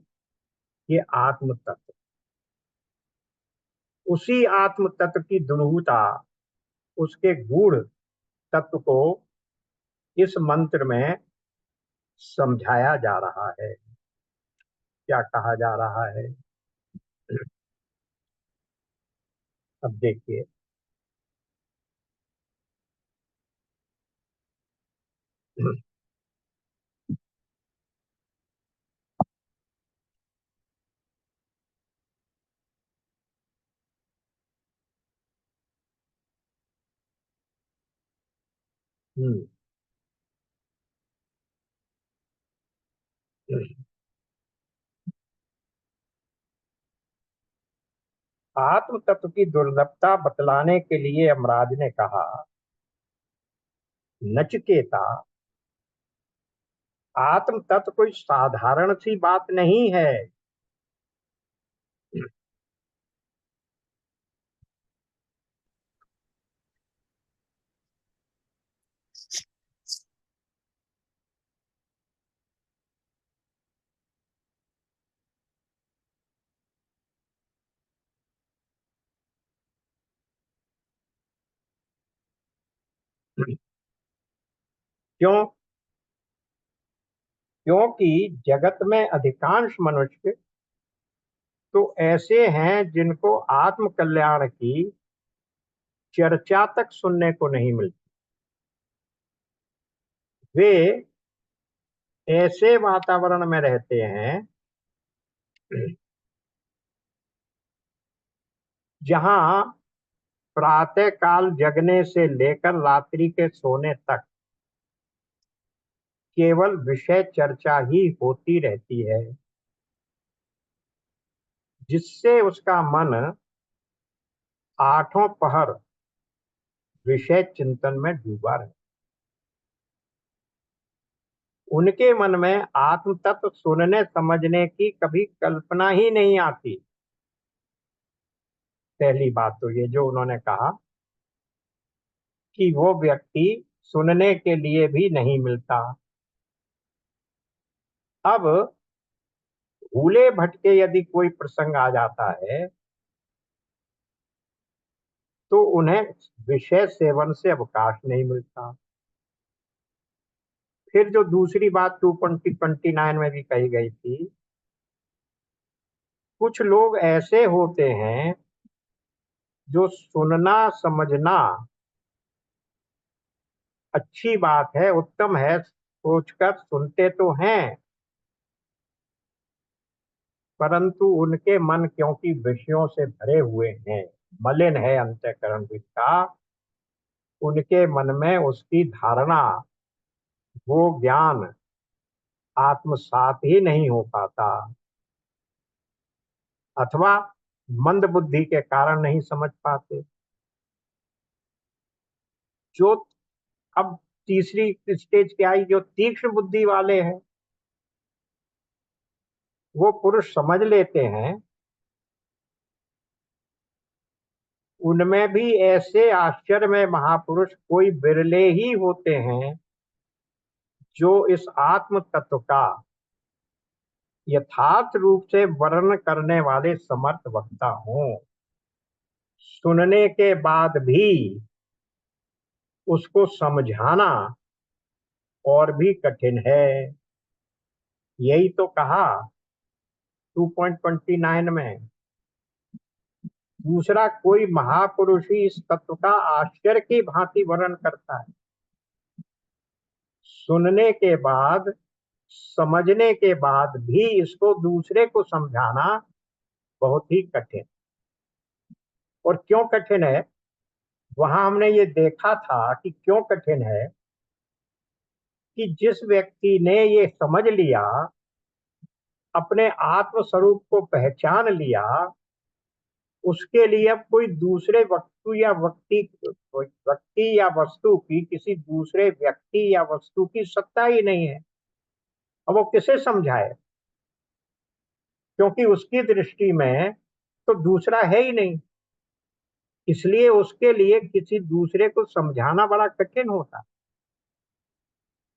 ये आत्म तत्व। उसी आत्म तत्व की दुरूहता, उसके गूढ़ तत्व को इस मंत्र में समझाया जा रहा है। क्या कहा जा रहा है? अब देखिए, आत्म तत्व की दुर्लभता बतलाने के लिए यमराज ने कहा, नचिकेता, आत्म तत्व कोई साधारण सी बात नहीं है। क्यों? क्योंकि जगत में अधिकांश मनुष्य तो ऐसे हैं जिनको आत्म कल्याण की चर्चा तक सुनने को नहीं मिलती। वे ऐसे वातावरण में रहते हैं जहां प्रातः काल जगने से लेकर रात्रि के सोने तक केवल विषय चर्चा ही होती रहती है, जिससे उसका मन आठों पहर विषय चिंतन में डूबा रहे। उनके मन में आत्म तत्व सुनने समझने की कभी कल्पना ही नहीं आती। पहली बात तो ये जो उन्होंने कहा कि वो व्यक्ति सुनने के लिए भी नहीं मिलता। अब भूले भटके यदि कोई प्रसंग आ जाता है तो उन्हें विषय सेवन से अवकाश नहीं मिलता। फिर जो दूसरी बात 229 में भी कही गई थी, कुछ लोग ऐसे होते हैं जो सुनना समझना अच्छी बात है, उत्तम है, सोचकर सुनते तो हैं, परंतु उनके मन क्योंकि विषयों से भरे हुए हैं, मलिन है अंतःकरण जिसका, उनके मन में उसकी धारणा, वो ज्ञान आत्मसात ही नहीं हो पाता, अथवा मंद बुद्धि के कारण नहीं समझ पाते। जो अब तीसरी स्टेज क्या आई, जो तीक्ष्ण बुद्धि वाले हैं वो पुरुष समझ लेते हैं। उनमें भी ऐसे आश्चर्य में महापुरुष कोई बिरले ही होते हैं जो इस आत्म तत्व का यथार्थ रूप से वर्णन करने वाले समर्थ वक्ता हों। सुनने के बाद भी उसको समझाना और भी कठिन है। यही तो कहा 2.29 में। दूसरा कोई महापुरुष ही इस तत्व का आश्चर्य की भांति वर्णन करता है। सुनने के बाद, समझने के बाद भी इसको दूसरे को समझाना बहुत ही कठिन। और क्यों कठिन है, वहां हमने ये देखा था कि क्यों कठिन है कि जिस व्यक्ति ने ये समझ लिया, अपने आत्म स्वरूप को पहचान लिया, उसके लिए अब कोई दूसरे व्यक्ति या वस्तु की, किसी दूसरे व्यक्ति या वस्तु की सत्ता ही नहीं है। अब वो किसे समझाए, क्योंकि उसकी दृष्टि में तो दूसरा है ही नहीं। इसलिए उसके लिए किसी दूसरे को समझाना बड़ा कठिन होता,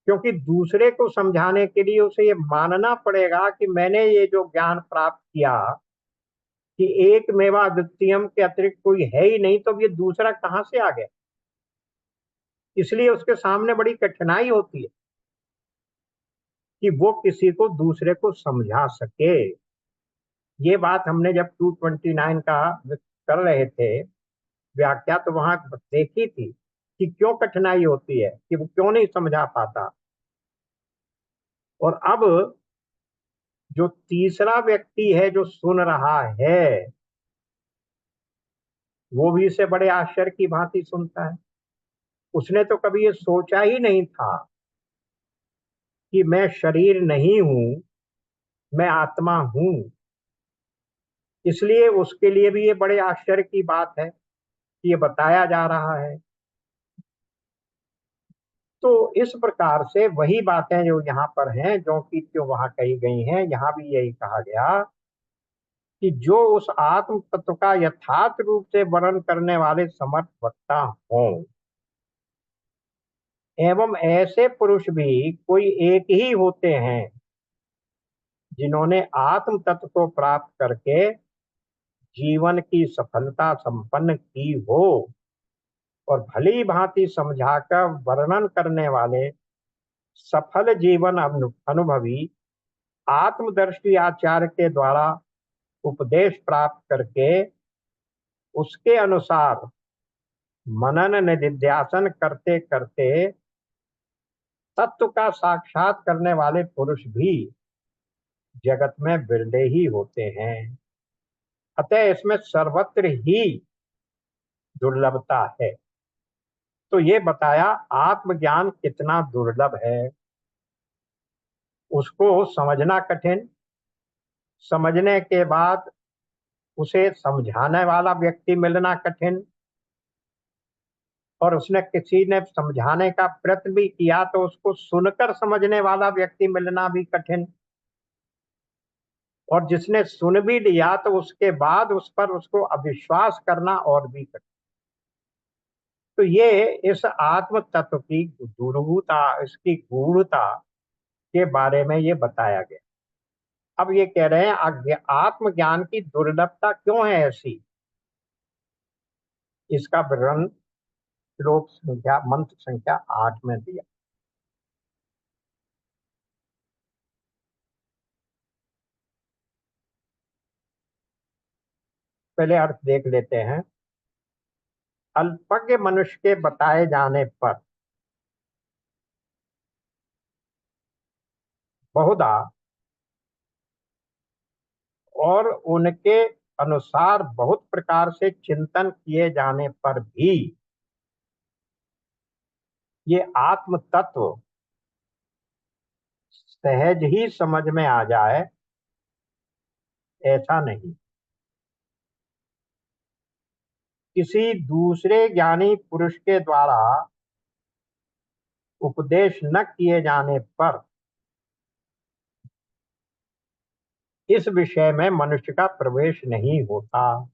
क्योंकि दूसरे को समझाने के लिए उसे ये मानना पड़ेगा कि मैंने ये जो ज्ञान प्राप्त किया कि एक मेवा द्वितीयम के अतिरिक्त कोई है ही नहीं, तो ये दूसरा कहां से आ गया। इसलिए उसके सामने बड़ी कठिनाई होती है कि वो किसी को दूसरे को समझा सके। ये बात हमने जब 229 का कर रहे थे व्याख्या, तो वहां देखी थी कि क्यों कठिनाई होती है, कि वो क्यों नहीं समझा पाता। और अब जो तीसरा व्यक्ति है जो सुन रहा है, वो भी इसे बड़े आश्चर्य की भांति सुनता है। उसने तो कभी ये सोचा ही नहीं था कि मैं शरीर नहीं हूं, मैं आत्मा हूं। इसलिए उसके लिए भी ये बड़े आश्चर्य की बात है कि ये बताया जा रहा है। तो इस प्रकार से वही बातें जो यहाँ पर हैं, जो कि जो वहां कही गई हैं, यहाँ भी यही कहा गया कि जो उस आत्म तत्व का यथार्थ रूप से वर्णन करने वाले समर्थ वक्ता हों। एवं ऐसे पुरुष भी कोई एक ही होते हैं जिन्होंने आत्म तत्व को प्राप्त करके जीवन की सफलता संपन्न की हो, और भली भांति समझाकर वर्णन करने वाले सफल जीवन अनुभवी आत्मदर्शी आचार्य के द्वारा उपदेश प्राप्त करके उसके अनुसार मनन निधिध्यासन करते करते तत्व का साक्षात करने वाले पुरुष भी जगत में बिरले ही होते हैं। अतः इसमें सर्वत्र ही दुर्लभता है। तो ये बताया आत्मज्ञान कितना दुर्लभ है, उसको समझना कठिन, समझने के बाद उसे समझाने वाला व्यक्ति मिलना कठिन, और उसने किसी ने समझाने का प्रयत्न भी किया तो उसको सुनकर समझने वाला व्यक्ति मिलना भी कठिन, और जिसने सुन भी लिया तो उसके बाद उस पर उसको अविश्वास करना और भी कठिन। तो ये इस आत्म तत्व की दुर्बलता, इसकी गूढ़ता के बारे में ये बताया गया। अब ये कह रहे हैं आत्मज्ञान की दुर्लभता क्यों है ऐसी, इसका विवरण श्लोक संख्या मंत्र संख्या 8 में दिया। पहले अर्थ देख लेते हैं। अल्पज्ञ मनुष्य के बताए जाने पर बहुधा और उनके अनुसार बहुत प्रकार से चिंतन किए जाने पर भी ये आत्म तत्व सहज ही समझ में आ जाए, ऐसा नहीं। किसी दूसरे ज्ञानी पुरुष के द्वारा उपदेश न किए जाने पर इस विषय में मनुष्य का प्रवेश नहीं होता।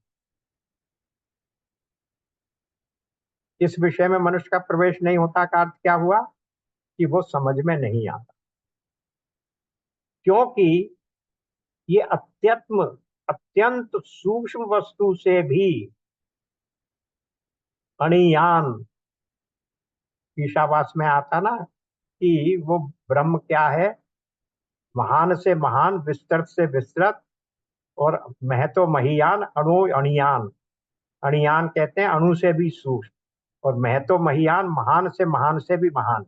इस विषय में मनुष्य का प्रवेश नहीं होता का अर्थ क्या हुआ कि वो समझ में नहीं आता, क्योंकि ये अत्यंत सूक्ष्म वस्तु से भी अणियान ईशावास में आता ना कि वो ब्रह्म क्या है, महान से महान, विस्तृत से विस्तृत, और महतो महियान, अणु अणियान। अणियान कहते हैं अणु से भी सूक्ष्म, और महतो महियान महान से भी महान,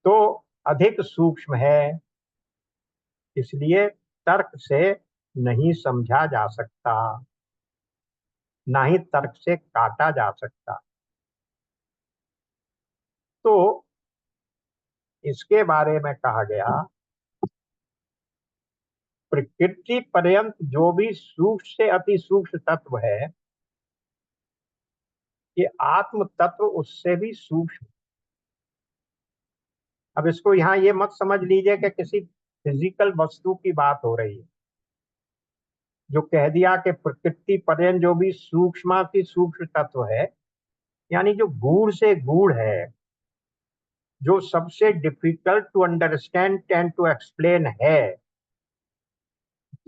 तो अधिक सूक्ष्म है, इसलिए तर्क से नहीं समझा जा सकता, ना ही तर्क से काटा जा सकता। तो इसके बारे में कहा गया प्रकृति पर्यंत जो भी सूक्ष्म से अति सूक्ष्म तत्व है, ये आत्म तत्व उससे भी सूक्ष्म। अब इसको यहाँ ये मत समझ लीजिए कि किसी फिजिकल वस्तु की बात हो रही है। जो कह दिया कि प्रकृति पर्यंत जो भी सूक्ष्माति सूक्ष्म तत्व है, यानी जो गूढ़ से गूढ़ है, जो सबसे difficult to understand and to explain है,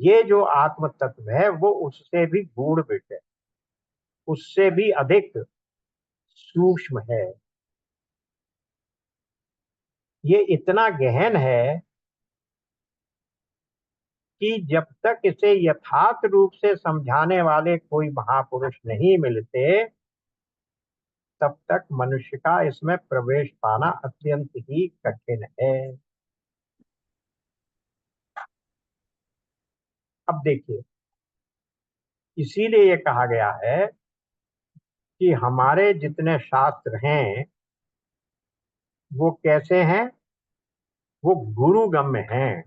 ये जो आत्म तत्व है वो उससे भी गूढ़ विषय, उससे भी अधिक सूक्ष्म है। ये इतना गहन है कि जब तक इसे यथार्थ रूप से समझाने वाले कोई महापुरुष नहीं मिलते, तब तक मनुष्य का इसमें प्रवेश पाना अत्यंत ही कठिन है। अब देखिए, इसीलिए ये कहा गया है कि हमारे जितने शास्त्र हैं वो कैसे हैं, वो गुरुगम्य हैं,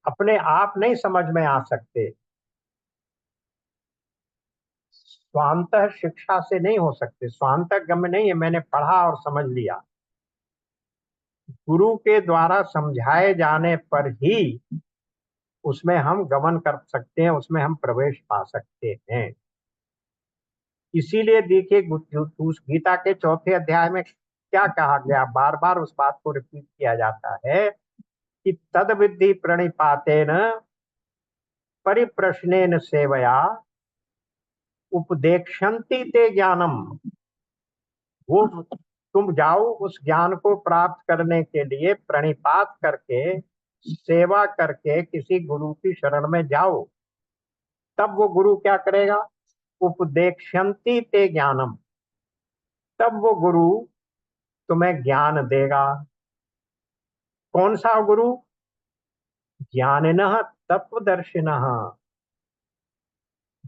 अपने आप नहीं समझ में आ सकते, स्वांतः शिक्षा से नहीं हो सकते, स्वांतः गम्य नहीं है मैंने पढ़ा और समझ लिया। गुरु के द्वारा समझाए जाने पर ही उसमें हम गमन कर सकते हैं, उसमें हम प्रवेश पा सकते हैं। इसीलिए देखिए उस गीता के 4 अध्याय में क्या कहा गया, बार बार उस बात को रिपीट किया जाता है कि तद विद्धि प्रणिपातेन परिप्रश्नेन सेवया उपदेक्षन्ति ते ज्ञानम। वो तुम जाओ उस ज्ञान को प्राप्त करने के लिए प्रणिपात करके, सेवा करके किसी गुरु की शरण में जाओ, तब वो गुरु क्या करेगा, उपदेक्षन्ति ते ज्ञानम, तब वो गुरु तुम्हें ज्ञान देगा। कौन सा गुरु, ज्ञानिनः तत्वदर्शिनः,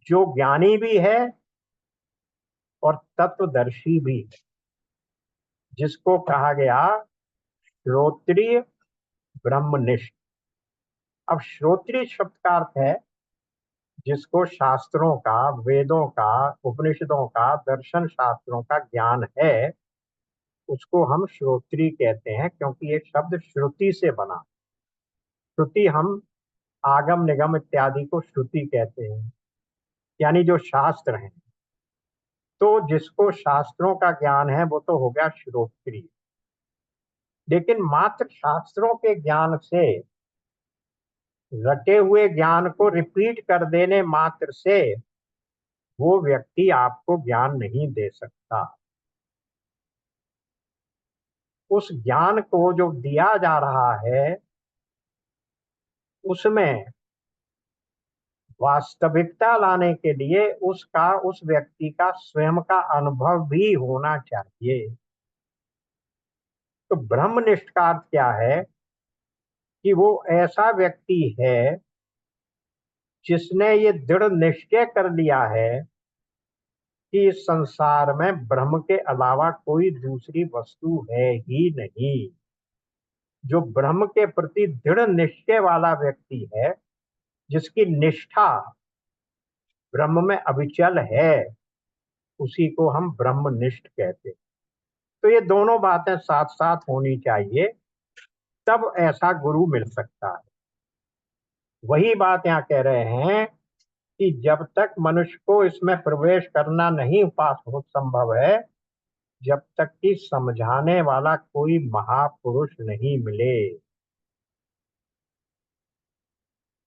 जो ज्ञानी भी है और तत्वदर्शी भी है, जिसको कहा गया श्रोत्रिय ब्रह्मनिष्ठ। अब श्रोत्रिय शब्द का अर्थ है जिसको शास्त्रों का, वेदों का, उपनिषदों का, दर्शन शास्त्रों का ज्ञान है, उसको हम श्रोत्री कहते हैं, क्योंकि ये शब्द श्रुति से बना। श्रुति हम आगम निगम इत्यादि को श्रुति कहते हैं, यानी जो शास्त्र हैं। तो जिसको शास्त्रों का ज्ञान है वो तो हो गया श्रोत्री। लेकिन मात्र शास्त्रों के ज्ञान से रटे हुए ज्ञान को रिपीट कर देने मात्र से वो व्यक्ति आपको ज्ञान नहीं दे सकता। उस ज्ञान को जो दिया जा रहा है उसमें वास्तविकता लाने के लिए उसका, उस व्यक्ति का स्वयं का अनुभव भी होना चाहिए। तो ब्रह्मनिष्ठ का अर्थ क्या है कि वो ऐसा व्यक्ति है जिसने ये दृढ़ निश्चय कर लिया है कि इस संसार में ब्रह्म के अलावा कोई दूसरी वस्तु है ही नहीं। जो ब्रह्म के प्रति दृढ़ निश्चय वाला व्यक्ति है, जिसकी निष्ठा ब्रह्म में अविचल है, उसी को हम ब्रह्मनिष्ठ कहते हैं। तो ये दोनों बातें साथ साथ होनी चाहिए, तब ऐसा गुरु मिल सकता है। वही बात यहाँ कह रहे हैं कि जब तक मनुष्य को इसमें प्रवेश करना नहीं पास हो संभव है, जब तक कि समझाने वाला कोई महापुरुष नहीं मिले।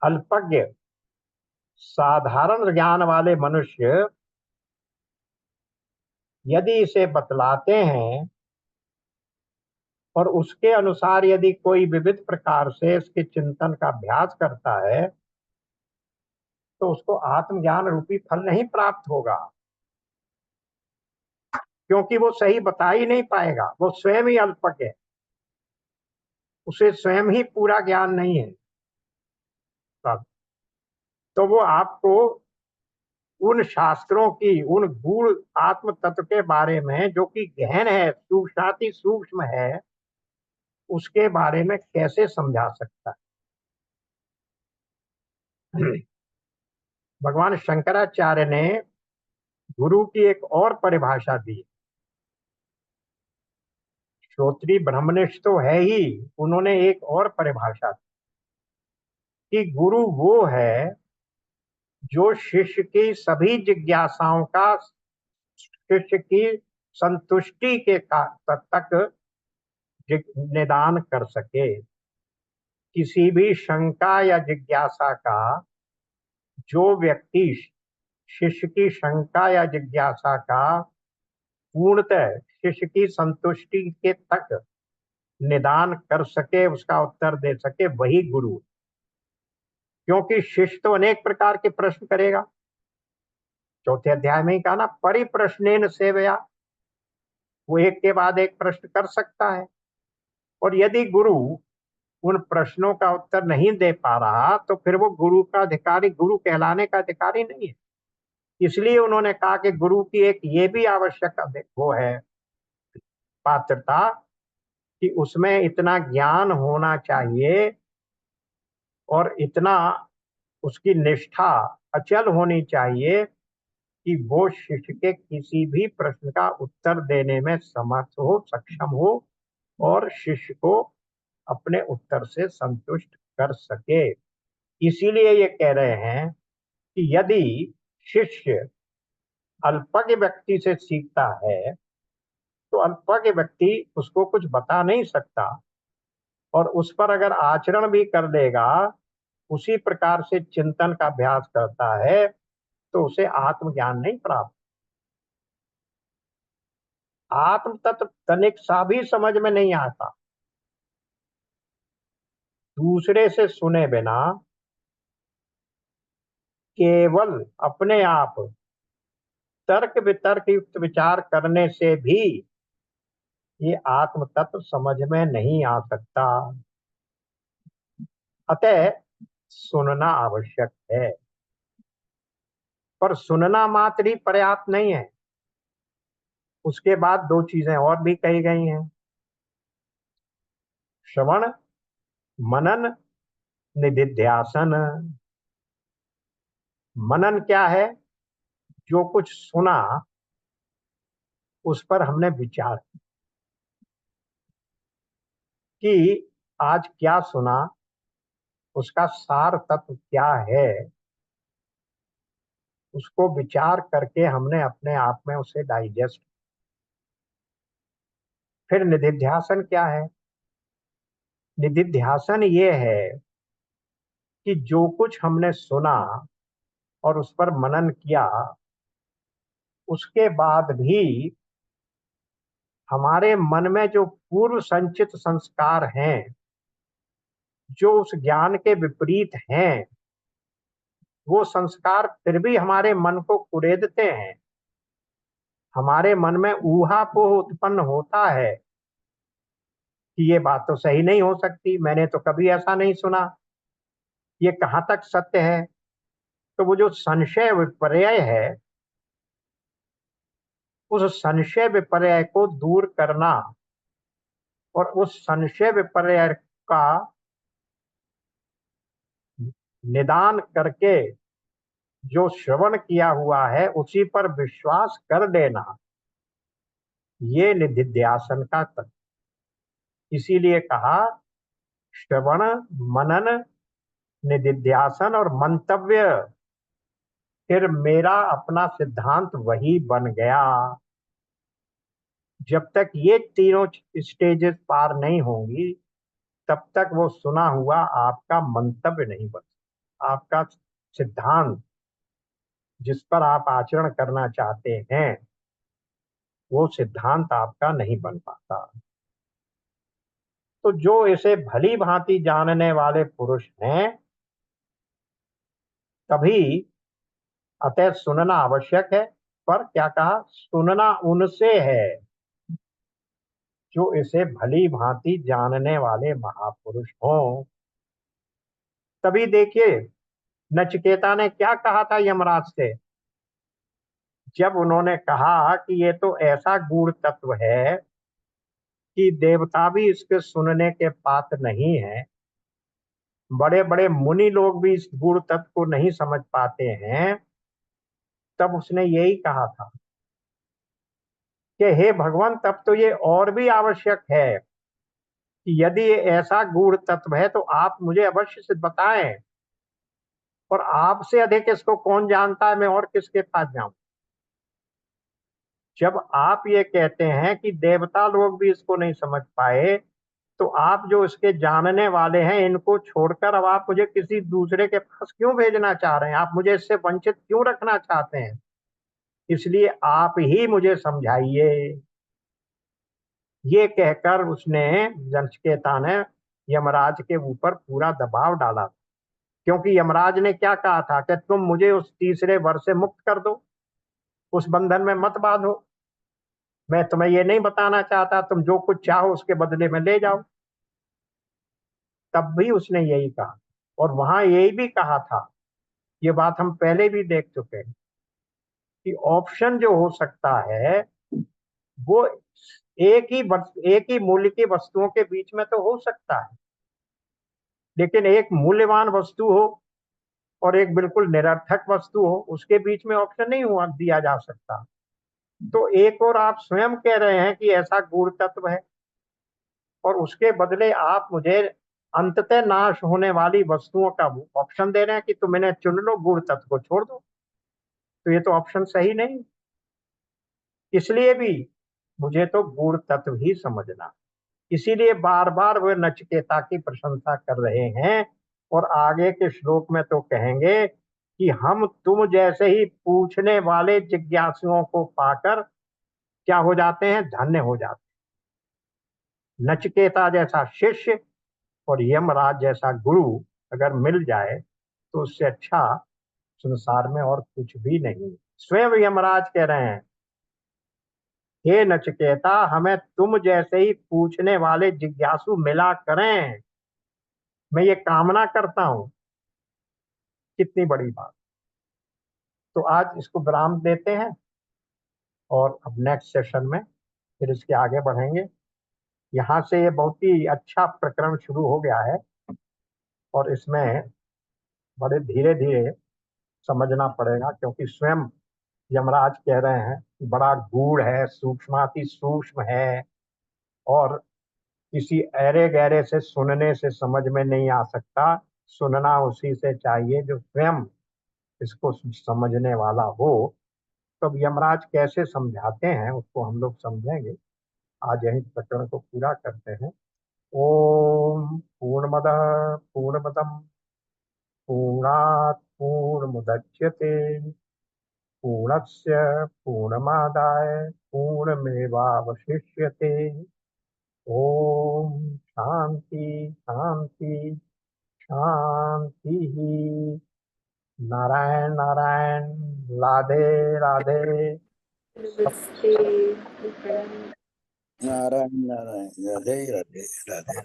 अल्पज्ञ साधारण ज्ञान वाले मनुष्य यदि इसे बतलाते हैं और उसके अनुसार यदि कोई विविध प्रकार से इसके चिंतन का अभ्यास करता है, तो उसको आत्मज्ञान रूपी फल नहीं प्राप्त होगा, क्योंकि वो सही बता ही नहीं पाएगा। वो स्वयं ही अल्पज्ञ है, उसे स्वयं ही पूरा ज्ञान नहीं है। तो वो आपको उन शास्त्रों की, उन गूढ़ आत्म तत्व के बारे में जो कि गहन है, सूक्ष्माति सूक्ष्म है, उसके बारे में कैसे समझा सकता है। भगवान शंकराचार्य ने गुरु की एक और परिभाषा दी। श्रोत्री ब्रह्मनिष्ठ तो है ही, उन्होंने एक और परिभाषा दी कि गुरु वो है जो शिष्य की सभी जिज्ञासाओं का, शिष्य की संतुष्टि के तक निदान कर सके। किसी भी शंका या जिज्ञासा का जो व्यक्ति शिष्य की शंका या जिज्ञासा का पूर्णतः शिष्य की संतुष्टि के तक निदान कर सके, उसका उत्तर दे सके, वही गुरु। क्योंकि शिष्य तो अनेक प्रकार के प्रश्न करेगा। चौथे अध्याय में ही कहा ना, परिप्रश्नेन सेवया, वो एक के बाद एक प्रश्न कर सकता है। और यदि गुरु उन प्रश्नों का उत्तर नहीं दे पा रहा, तो फिर वो गुरु का अधिकारी, गुरु कहलाने का अधिकारी नहीं है। इसलिए उन्होंने कहा कि गुरु की एक ये भी आवश्यक वो है पात्रता कि उसमें इतना ज्ञान होना चाहिए और इतना उसकी निष्ठा अचल होनी चाहिए कि वो शिष्य के किसी भी प्रश्न का उत्तर देने में समर्थ हो, सक्षम हो, और शिष्य को अपने उत्तर से संतुष्ट कर सके। इसीलिए ये कह रहे हैं कि यदि शिष्य अल्पज्ञ व्यक्ति से सीखता है, तो अल्पज्ञ व्यक्ति उसको कुछ बता नहीं सकता, और उस पर अगर आचरण भी कर देगा, उसी प्रकार से चिंतन का अभ्यास करता है, तो उसे आत्मज्ञान नहीं प्राप्त। आत्म तत्व तनिक सा भी समझ में नहीं आता दूसरे से सुने बिना, केवल अपने आप तर्क वितर्क युक्त विचार करने से भी ये आत्म तत्व समझ में नहीं आ सकता। अतः सुनना आवश्यक है, पर सुनना मात्र ही पर्याप्त नहीं है। उसके बाद दो चीजें और भी कही गई हैं: श्रवण, मनन, निधिध्यासन। मनन क्या है? जो कुछ सुना उस पर हमने विचार कि आज क्या सुना, उसका सार तत्व क्या है, उसको विचार करके हमने अपने आप में उसे डाइजेस्ट। फिर निधिध्यासन क्या है? निधिध्यासन ये है कि जो कुछ हमने सुना और उस पर मनन किया, उसके बाद भी हमारे मन में जो पूर्व संचित संस्कार हैं, जो उस ज्ञान के विपरीत हैं, वो संस्कार फिर भी हमारे मन को कुरेदते हैं। हमारे मन में ऊहापोह उत्पन्न होता है कि ये बात तो सही नहीं हो सकती, मैंने तो कभी ऐसा नहीं सुना, ये कहाँ तक सत्य है। तो वो जो संशय विपर्यय है, उस संशय विपर्यय को दूर करना और उस संशय विपर्यय का निदान करके जो श्रवण किया हुआ है उसी पर विश्वास कर लेना, ये निधिध्यासन का तत्व। इसीलिए कहा श्रवण, मनन, निधिध्यासन और मंतव्य, फिर मेरा अपना सिद्धांत वही बन गया। जब तक ये तीनों स्टेजेस पार नहीं होंगी, तब तक वो सुना हुआ आपका मंतव्य नहीं बन सकता। आपका सिद्धांत, जिस पर आप आचरण करना चाहते हैं, वो सिद्धांत आपका नहीं बन पाता। तो जो इसे भली भांति जानने वाले पुरुष हैं, तभी अतः सुनना आवश्यक है। पर क्या कहा, सुनना उनसे है जो इसे भली भांति जानने वाले महापुरुष हों। तभी देखिए नचिकेता ने क्या कहा था यमराज से, जब उन्होंने कहा कि ये तो ऐसा गूढ़ तत्व है कि देवता भी इसके सुनने के पात्र नहीं है, बड़े बड़े मुनि लोग भी इस गूढ़ तत्व को नहीं समझ पाते हैं। तब उसने यही कहा था कि हे भगवान, तब तो ये और भी आवश्यक है कि यदि ये ऐसा गूढ़ तत्व है तो आप मुझे अवश्य से बताएं, और आपसे अधिक इसको कौन जानता है, मैं और किसके पास जाऊं। जब आप ये कहते हैं कि देवता लोग भी इसको नहीं समझ पाए, तो आप जो इसके जानने वाले हैं, इनको छोड़कर अब आप मुझे किसी दूसरे के पास क्यों भेजना चाह रहे हैं? आप मुझे इससे वंचित क्यों रखना चाहते हैं? इसलिए आप ही मुझे समझाइए। ये कहकर उसने, नचिकेता ने यमराज के ऊपर पूरा दबाव डाला, क्योंकि यमराज ने क्या कहा था कि तुम मुझे उस तीसरे वर से मुक्त कर दो, उस बंधन में मत बांधो, मैं तुम्हें ये नहीं बताना चाहता, तुम जो कुछ चाहो उसके बदले में ले जाओ। तब भी उसने यही कहा, और वहां यही भी कहा था, ये बात हम पहले भी देख चुके हैं कि ऑप्शन जो हो सकता है वो एक ही मूल्य की वस्तुओं के बीच में तो हो सकता है, लेकिन एक मूल्यवान वस्तु हो और एक बिल्कुल निरर्थक वस्तु हो, उसके बीच में ऑप्शन नहीं हुआ दिया जा सकता। तो एक और आप स्वयं कह रहे हैं कि ऐसा गूढ़ तत्व है, और उसके बदले आप मुझे अंततः नाश होने वाली वस्तुओं का ऑप्शन दे रहे हैं कि तुम इन्हें चुन लो, गूढ़ तत्व को छोड़ दो। तो ये तो ऑप्शन सही नहीं। इसलिए भी मुझे तो गूढ़ तत्व ही समझना। इसीलिए बार बार वे नचिकेता की प्रशंसा कर रहे हैं, और आगे के श्लोक में तो कहेंगे कि हम तुम जैसे ही पूछने वाले जिज्ञासुओं को पाकर क्या हो जाते हैं, धन्य हो जाते हैं। नचिकेता जैसा शिष्य और यमराज जैसा गुरु अगर मिल जाए, तो उससे अच्छा संसार में और कुछ भी नहीं। स्वयं यमराज कह रहे हैं, हे नचिकेता, हमें तुम जैसे ही पूछने वाले जिज्ञासु मिला करें, मैं ये कामना करता हूं। कितनी बड़ी बात। तो आज इसको विराम देते हैं, और अब नेक्स्ट सेशन में फिर इसके आगे बढ़ेंगे। यहाँ से ये बहुत ही अच्छा प्रकरण शुरू हो गया है, और इसमें बड़े धीरे धीरे समझना पड़ेगा, क्योंकि स्वयं यमराज कह रहे हैं कि बड़ा गूढ़ है, सूक्ष्माति सूक्ष्म है, और किसी ऐरे गहरे से सुनने से समझ में नहीं आ सकता। सुनना उसी से चाहिए जो स्वयं इसको समझने वाला हो। तो अब यमराज कैसे समझाते हैं उसको हम लोग समझेंगे। आज यही प्रकरण को पूरा करते हैं। ओम पूर्णमदः पूर्णमदम् पूर्णात् पूर्णमुदच्यते पूर्णस्य पूर्णमादाय पूर्णमेवावशिष्यते। ओम शांति शांति शांति। नारायण नारायण। राधे राधे। नमस्ते। प्रणाम। नारायण नारायण, राधे राधे राधे।